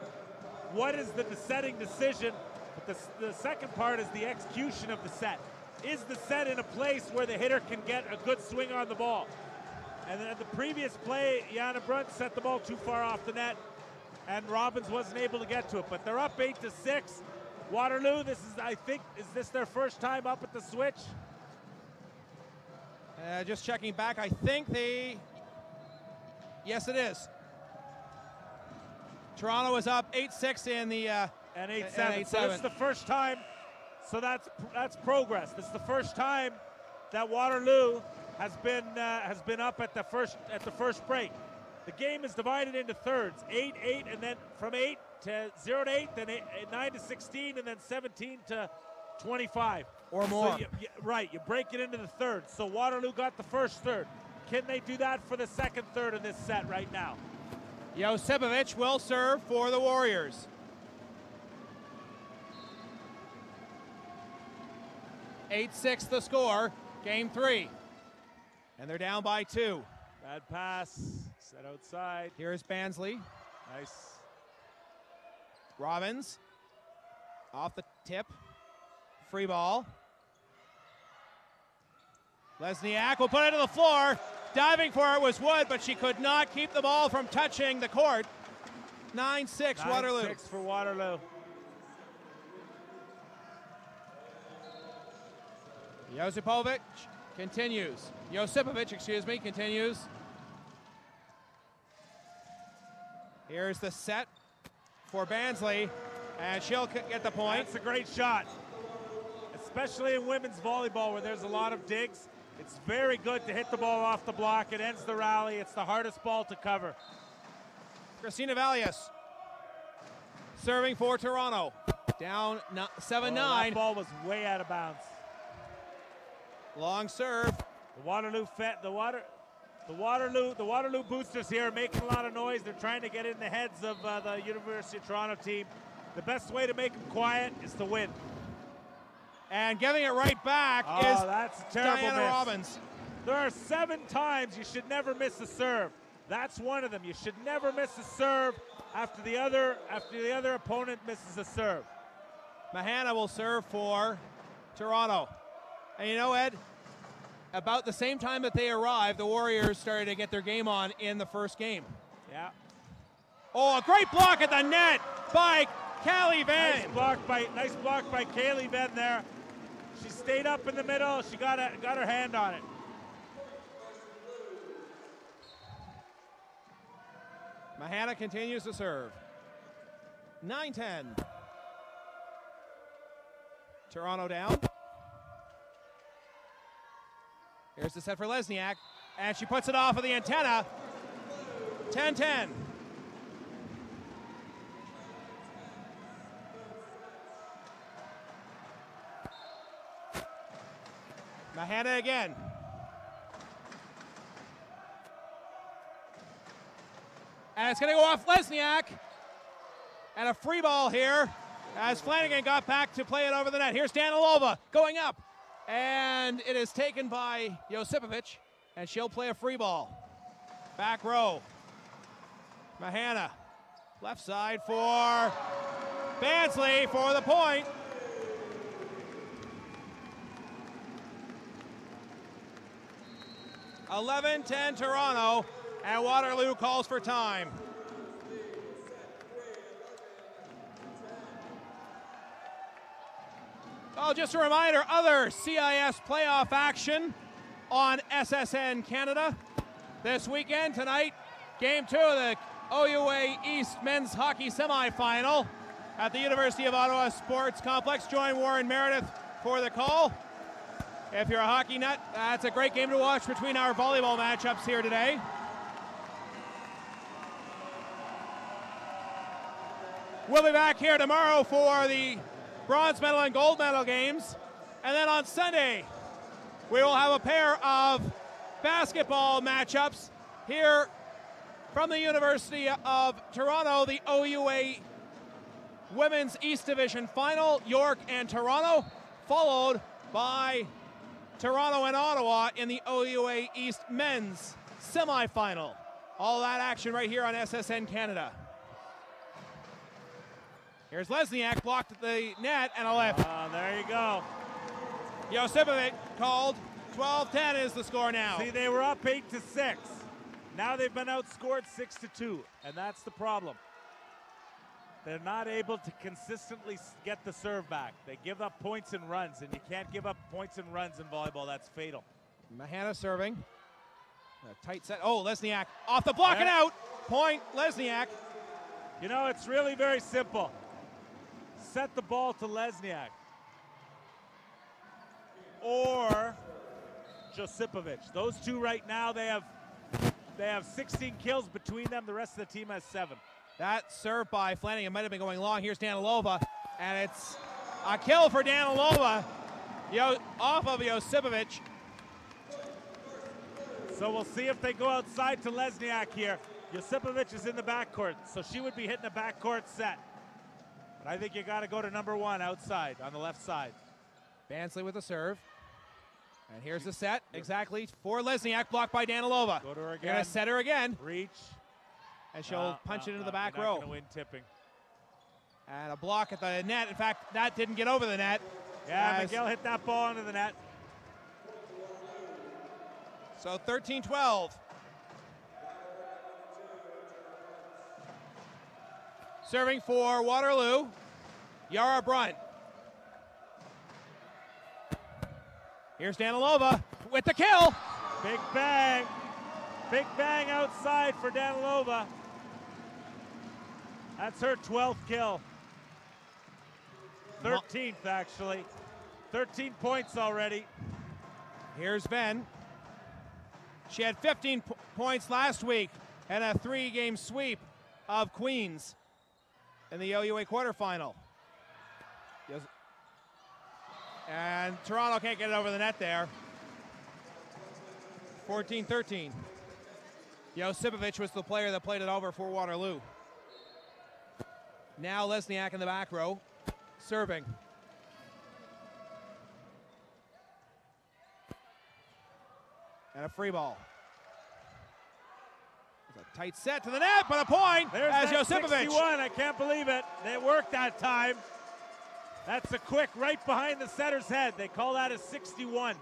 [SPEAKER 2] What is the setting decision? But the second part is the execution of the set. Is the set in a place where the hitter can get a good swing on the ball? And then the previous play, Jana Brunt set the ball too far off the net, and Robbins wasn't able to get to it. But they're up 8-6. Waterloo, this is, I think, is this their first time up at the switch?
[SPEAKER 1] Just checking back, I think yes it is. Toronto is up 8-6 in the
[SPEAKER 2] and 8-7. So this is the first time. So that's progress. This is the first time that Waterloo has been up at the first break. The game is divided into thirds, 8-8, and then from 8 to 0-8, then 9 to 16, and then 17 to 25
[SPEAKER 1] or more.
[SPEAKER 2] So you break it into the thirds. So Waterloo got the first third. Can they do that for the second third of this set right now?
[SPEAKER 1] Josipovic will serve for the Warriors. 8-6 the score, game 3. And they're down by 2.
[SPEAKER 2] Bad pass, set outside.
[SPEAKER 1] Here's Bansley.
[SPEAKER 2] Nice.
[SPEAKER 1] Robbins, off the tip. Free ball. Lesniak will put it to the floor. Diving for it was Wood, but she could not keep the ball from touching the court. 9-6 Waterloo.
[SPEAKER 2] 9-6 for Waterloo.
[SPEAKER 1] Josipovic continues. Josipovic, excuse me, continues. Here's the set for Bansley, and she'll get the point.
[SPEAKER 2] That's a great shot. Especially in women's volleyball where there's a lot of digs. It's very good to hit the ball off the block. It ends the rally. It's the hardest ball to cover.
[SPEAKER 1] Christina Valius serving for Toronto. Down 7-9.
[SPEAKER 2] That ball was way out of bounds.
[SPEAKER 1] Long serve.
[SPEAKER 2] The Waterloo boosters here are making a lot of noise. They're trying to get in the heads of the University of Toronto team. The best way to make them quiet is to win.
[SPEAKER 1] And giving it right back is
[SPEAKER 2] that's a terrible
[SPEAKER 1] Diana
[SPEAKER 2] miss.
[SPEAKER 1] Robbins.
[SPEAKER 2] There are 7 times you should never miss a serve. That's one of them. You should never miss a serve after the other opponent misses a serve.
[SPEAKER 1] Mahana will serve for Toronto. And you know, Ed, about the same time that they arrived, the Warriors started to get their game on in the first game.
[SPEAKER 2] Yeah.
[SPEAKER 1] Oh, a great block at the net by Callie Van.
[SPEAKER 2] Nice block by Kaylee Venn there. She stayed up in the middle. She got her hand on it.
[SPEAKER 1] Mahana continues to serve. 9-10. Toronto down. Here's the set for Lesniak, and she puts it off of the antenna. 10-10. Mahana again. And it's going to go off Lesniak. And a free ball here as Flanagan got back to play it over the net. Here's Danilova going up. And it is taken by Josipovic, and she'll play a free ball. Back row. Mahana. Left side for Bansley for the point. (11-10) Toronto, and Waterloo calls for time. Oh, just a reminder, other CIS playoff action on SSN Canada this weekend. Tonight, Game 2 of the OUA East Men's Hockey Semifinal at the University of Ottawa Sports Complex. Join Warren Meredith for the call. If you're a hockey nut, that's a great game to watch between our volleyball matchups here today. We'll be back here tomorrow for the bronze medal and gold medal games. And then on Sunday, we will have a pair of basketball matchups here from the University of Toronto, the OUA Women's East Division Final, York and Toronto, followed by Toronto and Ottawa in the OUA East Men's Semifinal. All that action right here on SSN Canada. Here's Lesniak, blocked at the net, and a lift.
[SPEAKER 2] There you go.
[SPEAKER 1] Josipovic called. 12-10 is the score now.
[SPEAKER 2] See, they were up 8-6. Now they've been outscored 6-2, and that's the problem. They're not able to consistently get the serve back. They give up points and runs, and you can't give up points and runs in volleyball. That's fatal.
[SPEAKER 1] Mahana serving. A tight set. Oh, Lesniak off the block and out. Point, Lesniak.
[SPEAKER 2] You know, it's really very simple. Set the ball to Lesniak. Or Josipovic. Those two right now, they have 16 kills between them. The rest of the team has 7.
[SPEAKER 1] That serve by Flanagan might have been going long. Here's Danilova, and it's a kill for Danilova off of Josipovic.
[SPEAKER 2] So we'll see if they go outside to Lesniak here. Josipovic is in the backcourt, so she would be hitting a backcourt set. But I think you got to go to number 1 outside on the left side.
[SPEAKER 1] Bansley with the serve. And here's the set, exactly for Lesniak, blocked by Danilova.
[SPEAKER 2] Go to her again.
[SPEAKER 1] You're going to set her again.
[SPEAKER 2] Reach.
[SPEAKER 1] And she'll punch it into the back
[SPEAKER 2] you're
[SPEAKER 1] row.
[SPEAKER 2] not gonna win tipping.
[SPEAKER 1] And a block at the net. In fact, that didn't get over the net.
[SPEAKER 2] Yeah, Miguel hit that ball into the net.
[SPEAKER 1] So 13-12. Serving for Waterloo, Yara Brunt. Here's Danilova with the kill.
[SPEAKER 2] Big bang. Big bang outside for Danilova. That's her 12th kill. 13th, actually. 13 points already.
[SPEAKER 1] Here's Ben. She had 15 points last week and a 3-game sweep of Queens in the OUA quarterfinal. Yes. And Toronto can't get it over the net there. 14-13. Josipovic was the player that played it over for Waterloo. Now Lesniak in the back row, serving. And a free ball. It's a tight set to the net, but a point.
[SPEAKER 2] There's
[SPEAKER 1] as
[SPEAKER 2] that
[SPEAKER 1] Josipovic.
[SPEAKER 2] 61, I can't believe it. It worked that time. That's a quick right behind the setter's head. They call that a 61.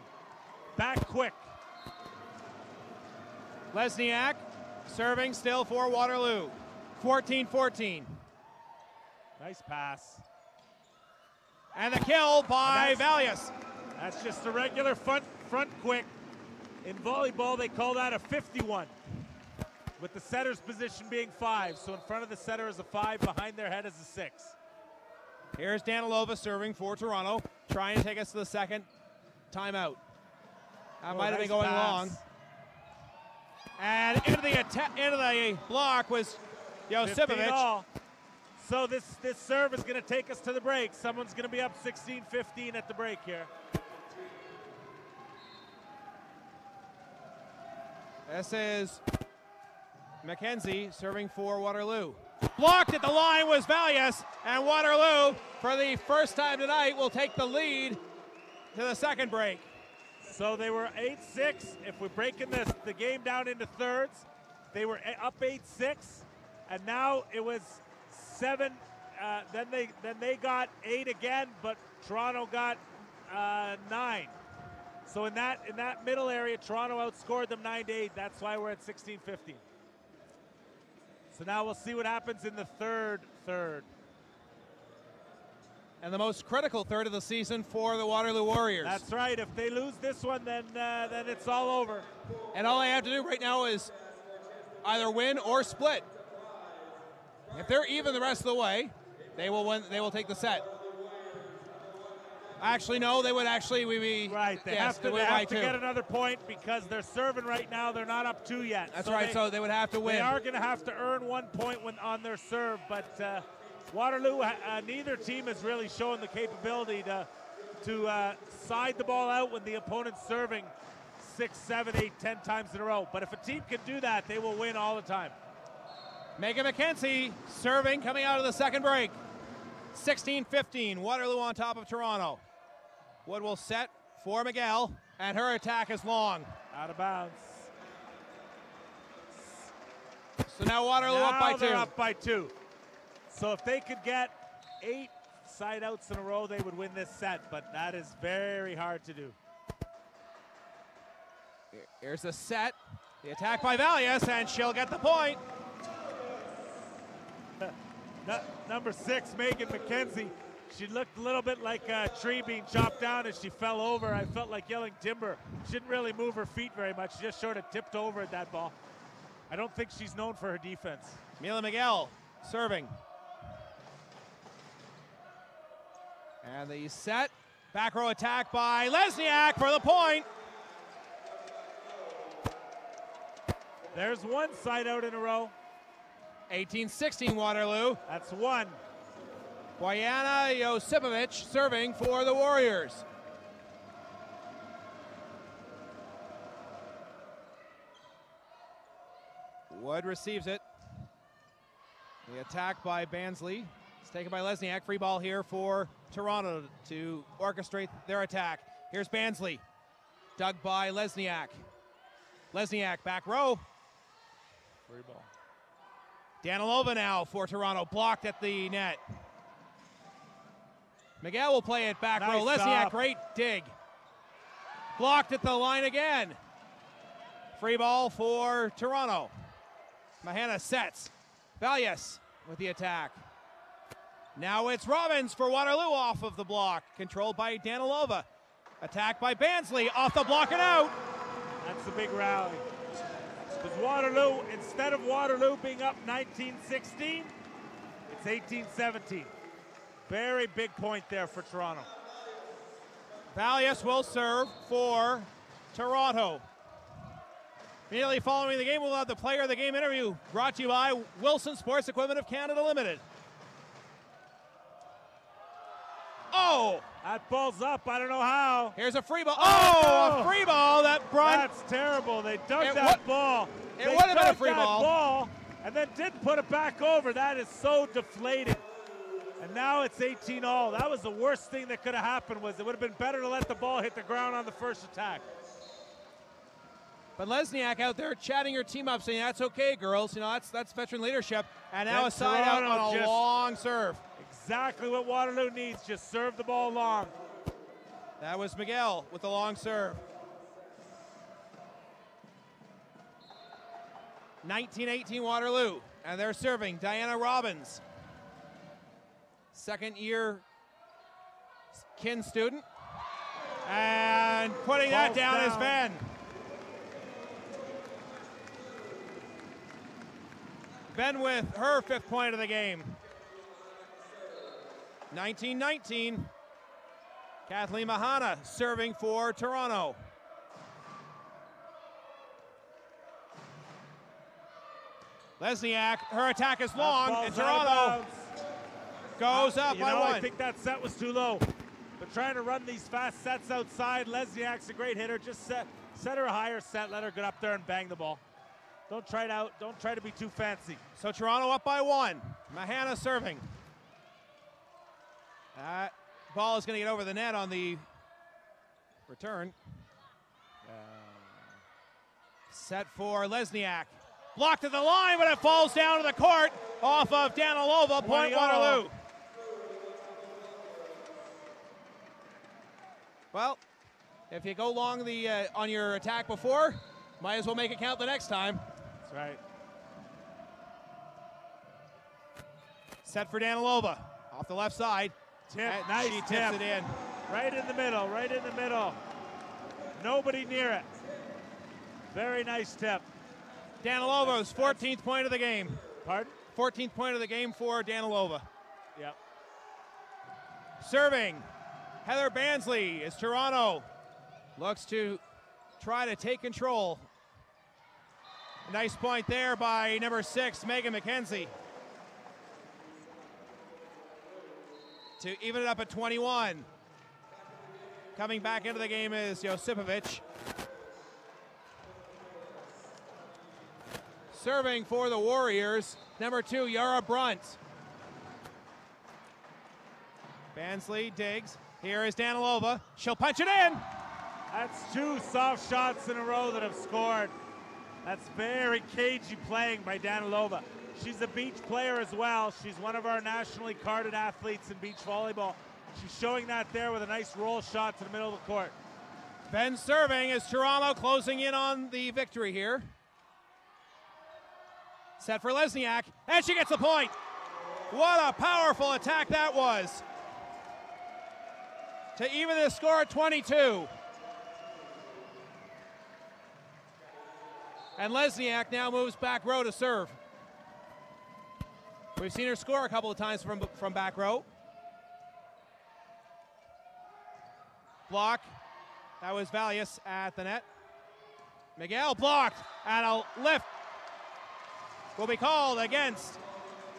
[SPEAKER 2] Back quick.
[SPEAKER 1] Lesniak serving still for Waterloo. 14-14.
[SPEAKER 2] Nice pass.
[SPEAKER 1] And the kill by Valius.
[SPEAKER 2] That's just a regular front quick. In volleyball, they call that a 51, with the setter's position being 5. So in front of the setter is a 5, behind their head is a 6.
[SPEAKER 1] Here's Danilova serving for Toronto, trying to take us to the second timeout. That might have been going long. And into the block was Josipovic.
[SPEAKER 2] So this serve is going to take us to the break. Someone's going to be up 16-15 at the break here.
[SPEAKER 1] This is McKenzie serving for Waterloo. Blocked at the line was Valius, and Waterloo, for the first time tonight, will take the lead to the second break.
[SPEAKER 2] So they were 8-6. If we're breaking the game down into thirds, they were up 8-6, and now it was 7. Then they got 8 again, but Toronto got 9. So in that middle area, Toronto outscored them 9-8. That's why we're at 16-15. So now we'll see what happens in the third.
[SPEAKER 1] And the most critical third of the season for the Waterloo Warriors.
[SPEAKER 2] That's right. If they lose this one, then it's all over.
[SPEAKER 1] And all they have to do right now is either win or split. If they're even the rest of the way, they will win. They will take the set. Actually, no, they would actually be
[SPEAKER 2] right. They have to get another point because they're serving right now. They're not up 2 yet.
[SPEAKER 1] That's right. So they would have to win.
[SPEAKER 2] They are going to have to earn 1 point on their serve, but Waterloo, neither team has really shown the capability to side the ball out when the opponent's serving 6, 7, 8, 10 times in a row. But if a team can do that, they will win all the time.
[SPEAKER 1] Megan McKenzie serving, coming out of the second break. 16-15, Waterloo on top of Toronto. Wood will set for Miguel, and her attack is long.
[SPEAKER 2] Out of bounds.
[SPEAKER 1] So now Waterloo up by 2.
[SPEAKER 2] They're up by 2. So if they could get 8 side outs in a row, they would win this set, but that is very hard to do.
[SPEAKER 1] Here's the set. The attack by Valius, and she'll get the point.
[SPEAKER 2] Number 6, Megan McKenzie. She looked a little bit like a tree being chopped down as she fell over. I felt like yelling timber. She didn't really move her feet very much. She just sort of tipped over at that ball. I don't think she's known for her defense.
[SPEAKER 1] Mila Miguel serving. And the set. Back row attack by Lesniak for the point.
[SPEAKER 2] There's one side out in a row.
[SPEAKER 1] 18-16 Waterloo.
[SPEAKER 2] That's one.
[SPEAKER 1] Bojana Josipovic serving for the Warriors. Wood receives it. The attack by Bansley. It's taken by Lesniak. Free ball here for Toronto to orchestrate their attack. Here's Bansley. Dug by Lesniak. Lesniak back row.
[SPEAKER 2] Free ball.
[SPEAKER 1] Danilova now for Toronto. Blocked at the net. Miguel will play it back row. Lesniak, great dig. Blocked at the line again. Free ball for Toronto. Mahana sets. Valias with the attack. Now it's Robbins for Waterloo off of the block. Controlled by Danilova. Attack by Bansley. Off the block and out.
[SPEAKER 2] That's the big rally. Because Waterloo, instead of Waterloo being up 19-16, it's 18-17. Very big point there for Toronto.
[SPEAKER 1] Valias will serve for Toronto. Immediately following the game, we'll have the player of the game interview brought to you by Wilson Sports Equipment of Canada Limited. Oh!
[SPEAKER 2] That ball's up. I don't know how.
[SPEAKER 1] Here's a free ball. Oh! A free ball that brought.
[SPEAKER 2] That's terrible. They dug that ball.
[SPEAKER 1] It would have been a free
[SPEAKER 2] ball. And then didn't put it back over. That is so deflated. And now it's 18-all. That was the worst thing that could have happened. Was it would have been better to let the ball hit the ground on the first attack.
[SPEAKER 1] But Lesniak out there chatting her team up, saying that's okay, girls. You know, that's veteran leadership. And now a side out on a long serve.
[SPEAKER 2] Exactly what Waterloo needs. Just serve the ball long.
[SPEAKER 1] That was Miguel with the long serve. 19-18 Waterloo. And they're serving Diana Robbins. Second-year kin student. And putting that down is Ben. Ben with her 5th point of the game. 19-19. Kathleen Mahana serving for Toronto. Lesniak, her attack is long, and Toronto goes up by one.
[SPEAKER 2] I think that set was too low. But trying to run these fast sets outside, Lesniak's a great hitter. Just set her a higher set, let her get up there and bang the ball. Don't try to be too fancy.
[SPEAKER 1] So Toronto up by one. Mahana serving. That ball is going to get over the net on the return. Set for Lesniak. Blocked at the line, but it falls down to the court off of Danilova. Point Waterloo. Well, if you go long on your attack before, might as well make it count the next time.
[SPEAKER 2] That's right.
[SPEAKER 1] Set for Danilova. Off the left side.
[SPEAKER 2] Tip, nice
[SPEAKER 1] she
[SPEAKER 2] tip.
[SPEAKER 1] tips it in.
[SPEAKER 2] Right in the middle, right in the middle. Nobody near it. Very nice tip.
[SPEAKER 1] Danilova's 14th point of the game.
[SPEAKER 2] Pardon?
[SPEAKER 1] 14th point of the game for Danilova.
[SPEAKER 2] Yep.
[SPEAKER 1] Serving, Heather Bansley as Toronto looks to try to take control. Nice point there by number 6, Megan McKenzie. To even it up at 21. Coming back into the game is Josipovic. Serving for the Warriors, number 2, Yara Brunt. Bansley digs. Here is Danilova. She'll punch it in.
[SPEAKER 2] That's 2 soft shots in a row that have scored. That's very cagey playing by Danilova. She's a beach player as well. She's one of our nationally carded athletes in beach volleyball. She's showing that there with a nice roll shot to the middle of the court.
[SPEAKER 1] Ben serving as Toronto closing in on the victory here. Set for Lesniak, and she gets the point. What a powerful attack that was. To even the score at 22. And Lesniak now moves back row to serve. We've seen her score a couple of times from back row. Block. That was Valius at the net. Miguel blocked, and a lift will be called against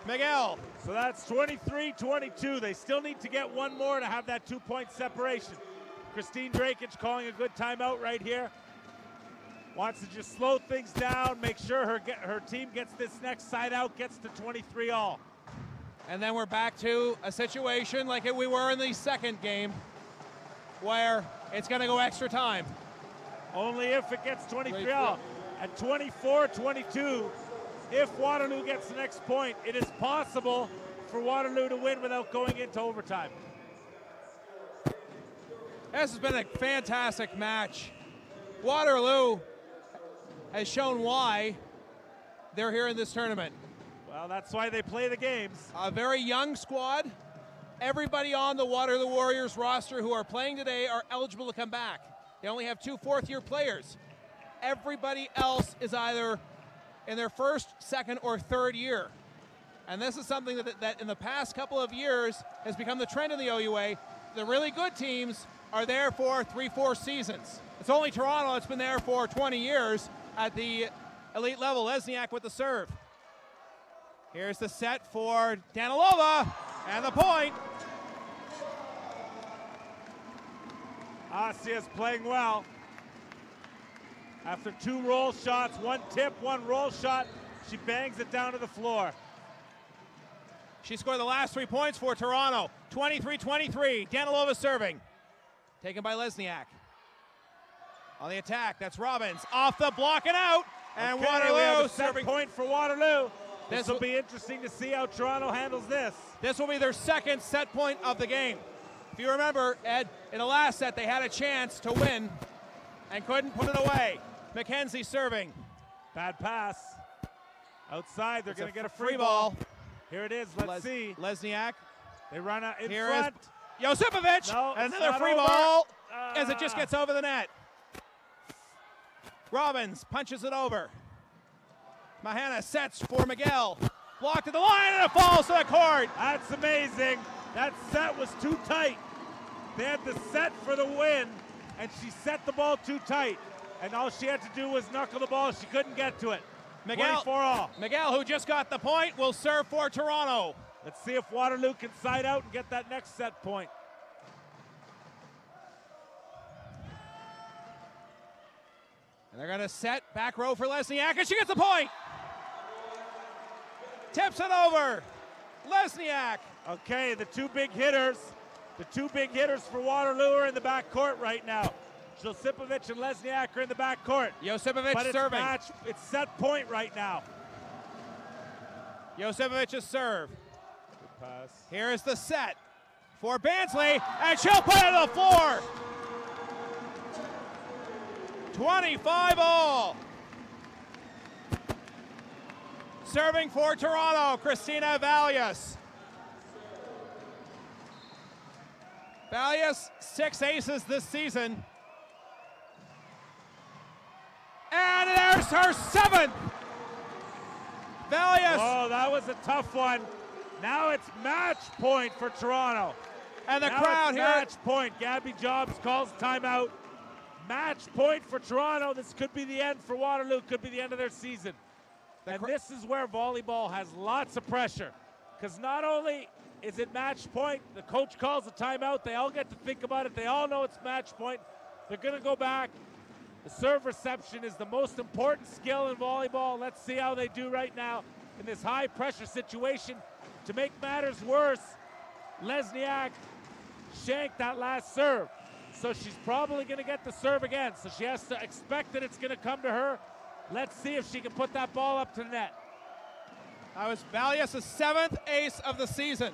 [SPEAKER 1] Miguel.
[SPEAKER 2] So that's 23-22. They still need to get one more to have that 2-point separation. Christine Drakic calling a good timeout right here. Wants to just slow things down, make sure her team gets this next side out, gets to 23 all.
[SPEAKER 1] And then we're back to a situation like we were in the second game, where it's going to go extra time.
[SPEAKER 2] Only if it gets 23 all. At 24-22, if Waterloo gets the next point, it is possible for Waterloo to win without going into overtime.
[SPEAKER 1] This has been a fantastic match. Waterloo has shown why they're here in this tournament.
[SPEAKER 2] Well, that's why they play the games.
[SPEAKER 1] A very young squad. Everybody on the Waterloo Warriors roster who are playing today are eligible to come back. They only have 2 fourth-year players. Everybody else is either in their first, second, or third year. And this is something that in the past couple of years has become the trend in the OUA. The really good teams are there for 3-4 seasons. It's only Toronto that's been there for 20 years at the elite level. Lesniak with the serve. Here's the set for Danilova, and the point.
[SPEAKER 2] Asia's playing well. After 2 roll shots, 1 tip, 1 roll shot, she bangs it down to the floor.
[SPEAKER 1] She scored the last 3 points for Toronto. 23-23, Danilova serving. Taken by Lesniak. On the attack, that's Robbins. Off the block and out. And
[SPEAKER 2] okay,
[SPEAKER 1] Waterloo
[SPEAKER 2] we have a
[SPEAKER 1] serving.
[SPEAKER 2] point for Waterloo. This will be interesting to see how Toronto handles this.
[SPEAKER 1] This will be their second set point of the game. If you remember, Ed, in the last set they had a chance to win and couldn't put it away. McKenzie serving.
[SPEAKER 2] Bad pass. Outside, they're going to get a free
[SPEAKER 1] ball.
[SPEAKER 2] Here it is, let's see.
[SPEAKER 1] Lesniak.
[SPEAKER 2] They run out in
[SPEAKER 1] Here
[SPEAKER 2] front.
[SPEAKER 1] Is Josipovic.
[SPEAKER 2] No,
[SPEAKER 1] another free ball as it just gets over the net. Robbins punches it over. Mahana sets for Miguel. Blocked at the line, and it falls to the court.
[SPEAKER 2] That's amazing. That set was too tight. They had the set for the win, and she set the ball too tight. And all she had to do was knuckle the ball. She couldn't get to it.
[SPEAKER 1] Miguel,
[SPEAKER 2] 24 all.
[SPEAKER 1] Miguel, who just got the point, will serve for Toronto.
[SPEAKER 2] Let's see if Waterloo can side out and get that next set point.
[SPEAKER 1] And they're going to set back row for Lesniak, and she gets the point. Tips it over. Lesniak.
[SPEAKER 2] Okay, the 2 big hitters. The 2 big hitters for Waterloo are in the back court right now. Josipovic and Lesniak are in the back court.
[SPEAKER 1] Josipovic
[SPEAKER 2] but
[SPEAKER 1] serving.
[SPEAKER 2] It's set point right now.
[SPEAKER 1] Josipovic's serve.
[SPEAKER 2] Good pass.
[SPEAKER 1] Here is the set for Bansley, and she'll put it on the floor. 25 all. Serving for Toronto, Christina Valius. Valius, 6 aces this season. And there's her 7th. Valius.
[SPEAKER 2] Oh, that was a tough one. Now it's match point for Toronto.
[SPEAKER 1] And the
[SPEAKER 2] now
[SPEAKER 1] crowd
[SPEAKER 2] it's
[SPEAKER 1] here.
[SPEAKER 2] Match point. Gabby Jobs calls timeout. Match point for Toronto. This could be the end for Waterloo. Could be the end of their season. And this is where volleyball has lots of pressure. Because not only is it match point, the coach calls a timeout. They all get to think about it. They all know it's match point. They're going to go back. The serve reception is the most important skill in volleyball. Let's see how they do right now in this high pressure situation. To make matters worse, Lesniak shanked that last serve. So she's probably going to get the serve again. So she has to expect that it's going to come to her. Let's see if she can put that ball up to the net.
[SPEAKER 1] That was Valius' 7th ace of the season.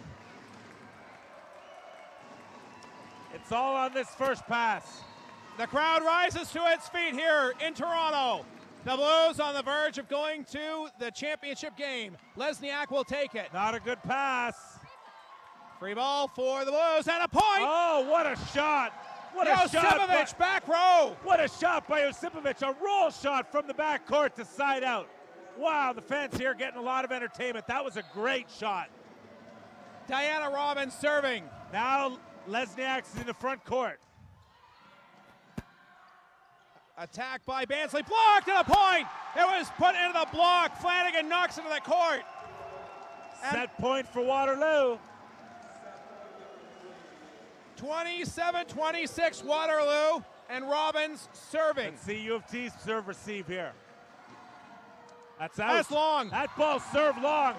[SPEAKER 2] It's all on this first pass.
[SPEAKER 1] The crowd rises to its feet here in Toronto. The Blues on the verge of going to the championship game. Lesniak will take it.
[SPEAKER 2] Not a good pass.
[SPEAKER 1] Free ball for the Blues and a point.
[SPEAKER 2] Oh, what a shot. What a shot.
[SPEAKER 1] Back row.
[SPEAKER 2] What a shot by Josipovic. A roll shot from the back court to side out. Wow, the fans here getting a lot of entertainment. That was a great shot.
[SPEAKER 1] Diana Robbins serving.
[SPEAKER 2] Now Lesniak's in the front court.
[SPEAKER 1] Attack by Bansley, blocked to the point. It was put into the block. Flanagan knocks it to the court.
[SPEAKER 2] Set point for Waterloo.
[SPEAKER 1] 27-26 Waterloo, and Robbins serving.
[SPEAKER 2] Let's see U of T's serve receive here. That's out.
[SPEAKER 1] That's long.
[SPEAKER 2] That ball served long.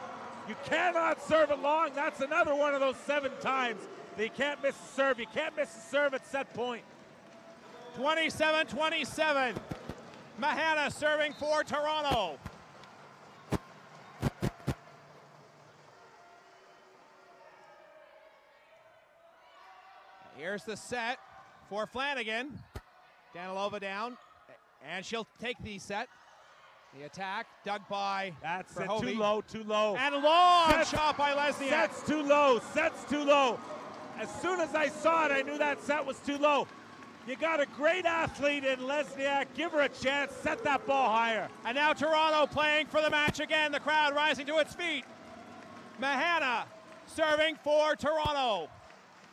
[SPEAKER 2] You cannot serve it long. That's another one of those 7 times that you can't miss a serve. You can't miss a serve at set point.
[SPEAKER 1] 27-27. Mahana serving for Toronto. Here's the set for Flanagan. Danilova down, and she'll take the set. The attack, dug by
[SPEAKER 2] That's it,
[SPEAKER 1] Verhoeven.
[SPEAKER 2] too low, too low.
[SPEAKER 1] And long shot by Lesniak.
[SPEAKER 2] Set's too low, set's too low. As soon as I saw it, I knew that set was too low. You got a great athlete in Lesniak. Give her a chance, set that ball higher.
[SPEAKER 1] And now Toronto playing for the match again. The crowd rising to its feet. Mahana serving for Toronto.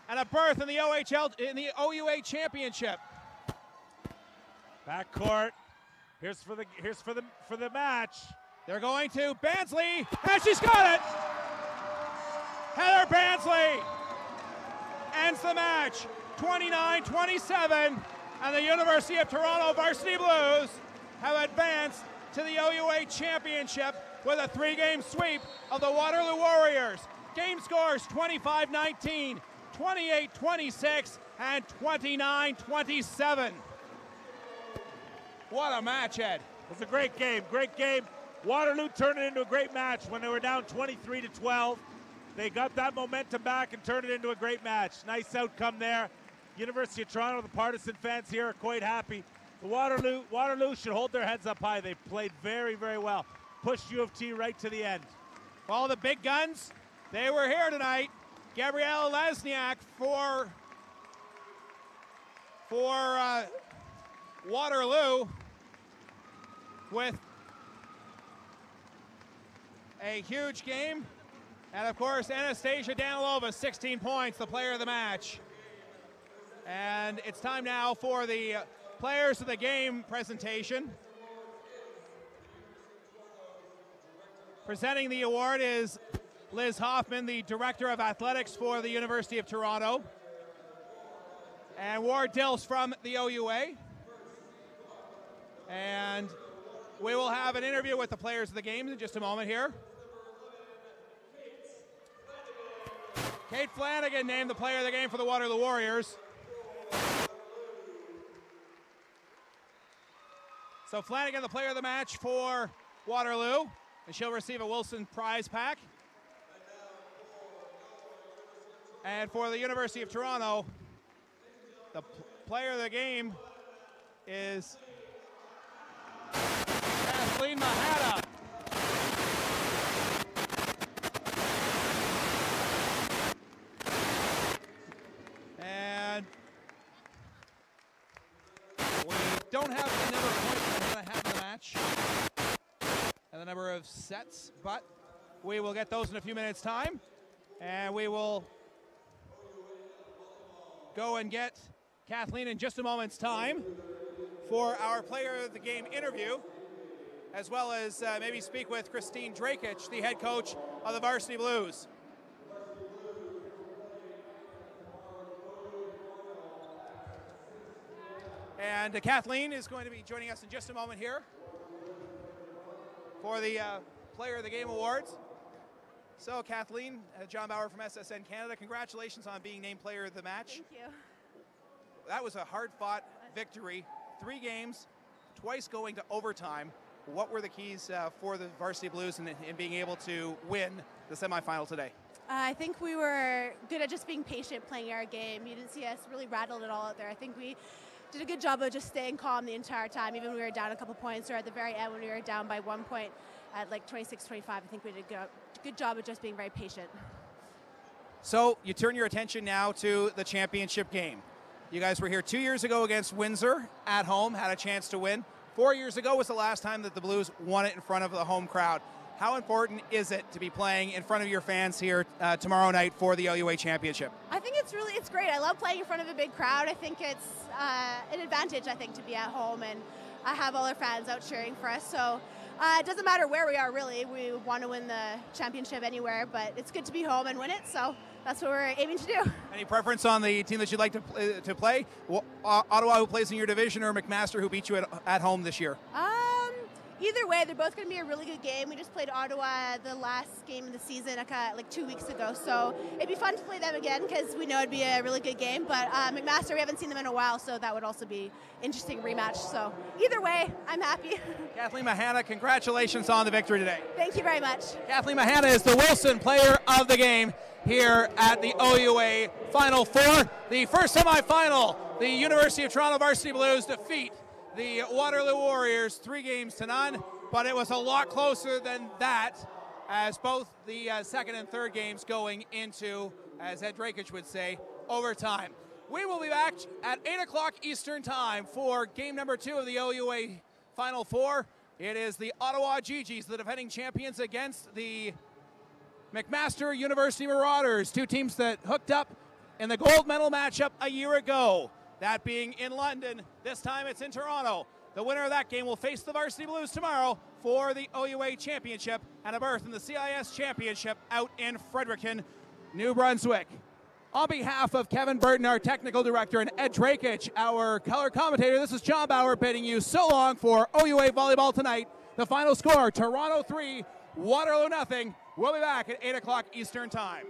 [SPEAKER 1] And a berth in the OUA championship.
[SPEAKER 2] Back court. Here's for the match.
[SPEAKER 1] They're going to Bansley, and she's got it. Heather Bansley ends the match, 29-27, and the University of Toronto Varsity Blues have advanced to the OUA championship with a 3-game sweep of the Waterloo Warriors. Game scores 25-19, 28-26, and 29-27. What a match, Ed.
[SPEAKER 2] It was a great game, great game. Waterloo turned it into a great match when they were down 23-12. They got that momentum back and turned it into a great match. Nice outcome there. University of Toronto, the partisan fans here are quite happy. The Waterloo should hold their heads up high. They played very, very well. Pushed U of T right to the end.
[SPEAKER 1] All the big guns, they were here tonight. Gabrielle Lesniak for Waterloo with a huge game. And of course, Anastasia Danilova, 16 points, the player of the match. And it's time now for the players of the game presentation. Presenting the award is Liz Hoffman, the Director of Athletics for the University of Toronto. And Ward Dills from the OUA. And we will have an interview with the players of the game in just a moment here. Kate Flanagan named the player of the game for the Waterloo Warriors. So Flanagan, the player of the match for Waterloo, and she'll receive a Wilson prize pack. And for the University of Toronto, the player of the game is Kathleen Mahana. And we don't have the number of points we're going to have in the match and the number of sets, but we will get those in a few minutes' time. And we will go and get Kathleen in just a moment's time for our player of the game interview, as well as maybe speak with Christine Drakic, the head coach of the Varsity Blues. And Kathleen is going to be joining us in just a moment here for the Player of the Game Awards. So Kathleen, John Bauer from SSN Canada, congratulations on being named Player of the Match.
[SPEAKER 4] Thank you.
[SPEAKER 1] That was a hard-fought victory. 3 games, twice going to overtime. What were the keys for the Varsity Blues in being able to win the semifinal today?
[SPEAKER 4] I think we were good at just being patient, playing our game. You didn't see us really rattled at all out there. I think we did a good job of just staying calm the entire time, even when we were down a couple points, or at the very end when we were down by 1 point at like 26-25. I think we did a good job of just being very patient.
[SPEAKER 1] So you turn your attention now to the championship game. You guys were here 2 years ago against Windsor at home, had a chance to win. 4 years ago was the last time that the Blues won it in front of the home crowd. How important is it to be playing in front of your fans here tomorrow night for the OUA Championship?
[SPEAKER 4] I think it's great. I love playing in front of a big crowd. I think it's an advantage, I think, to be at home and have all our fans out cheering for us. So it doesn't matter where we are, really. We want to win the championship anywhere, but it's good to be home and win it. So that's what we're aiming to do.
[SPEAKER 1] Any preference on the team that you'd like to play? Ottawa, who plays in your division, or McMaster, who beat you at home this year?
[SPEAKER 4] Either way, they're both going to be a really good game. We just played Ottawa the last game of the season like 2 weeks ago, so it'd be fun to play them again because we know it'd be a really good game. But McMaster, we haven't seen them in a while, so that would also be interesting rematch. So either way, I'm happy.
[SPEAKER 1] Kathleen Mahana, congratulations on the victory today.
[SPEAKER 4] Thank you very much.
[SPEAKER 1] Kathleen Mahana is the Wilson Player of the Game here at the OUA Final Four. The first semifinal, the University of Toronto Varsity Blues defeat the Waterloo Warriors 3-0, but it was a lot closer than that, as both the second and third games going into, as Ed Drakic would say, overtime. We will be back at 8 o'clock Eastern Time for game number 2 of the OUA Final Four. It is the Ottawa GGs, the defending champions, against the McMaster University Marauders, two teams that hooked up in the gold medal matchup a year ago. That being in London, this time it's in Toronto. The winner of that game will face the Varsity Blues tomorrow for the OUA Championship and a berth in the CIS Championship out in Fredericton, New Brunswick. On behalf of Kevin Burton, our technical director, and Ed Drakic, our color commentator, this is John Bauer bidding you so long for OUA Volleyball tonight. The final score, Toronto 3, Waterloo 0. We'll be back at 8 o'clock Eastern Time.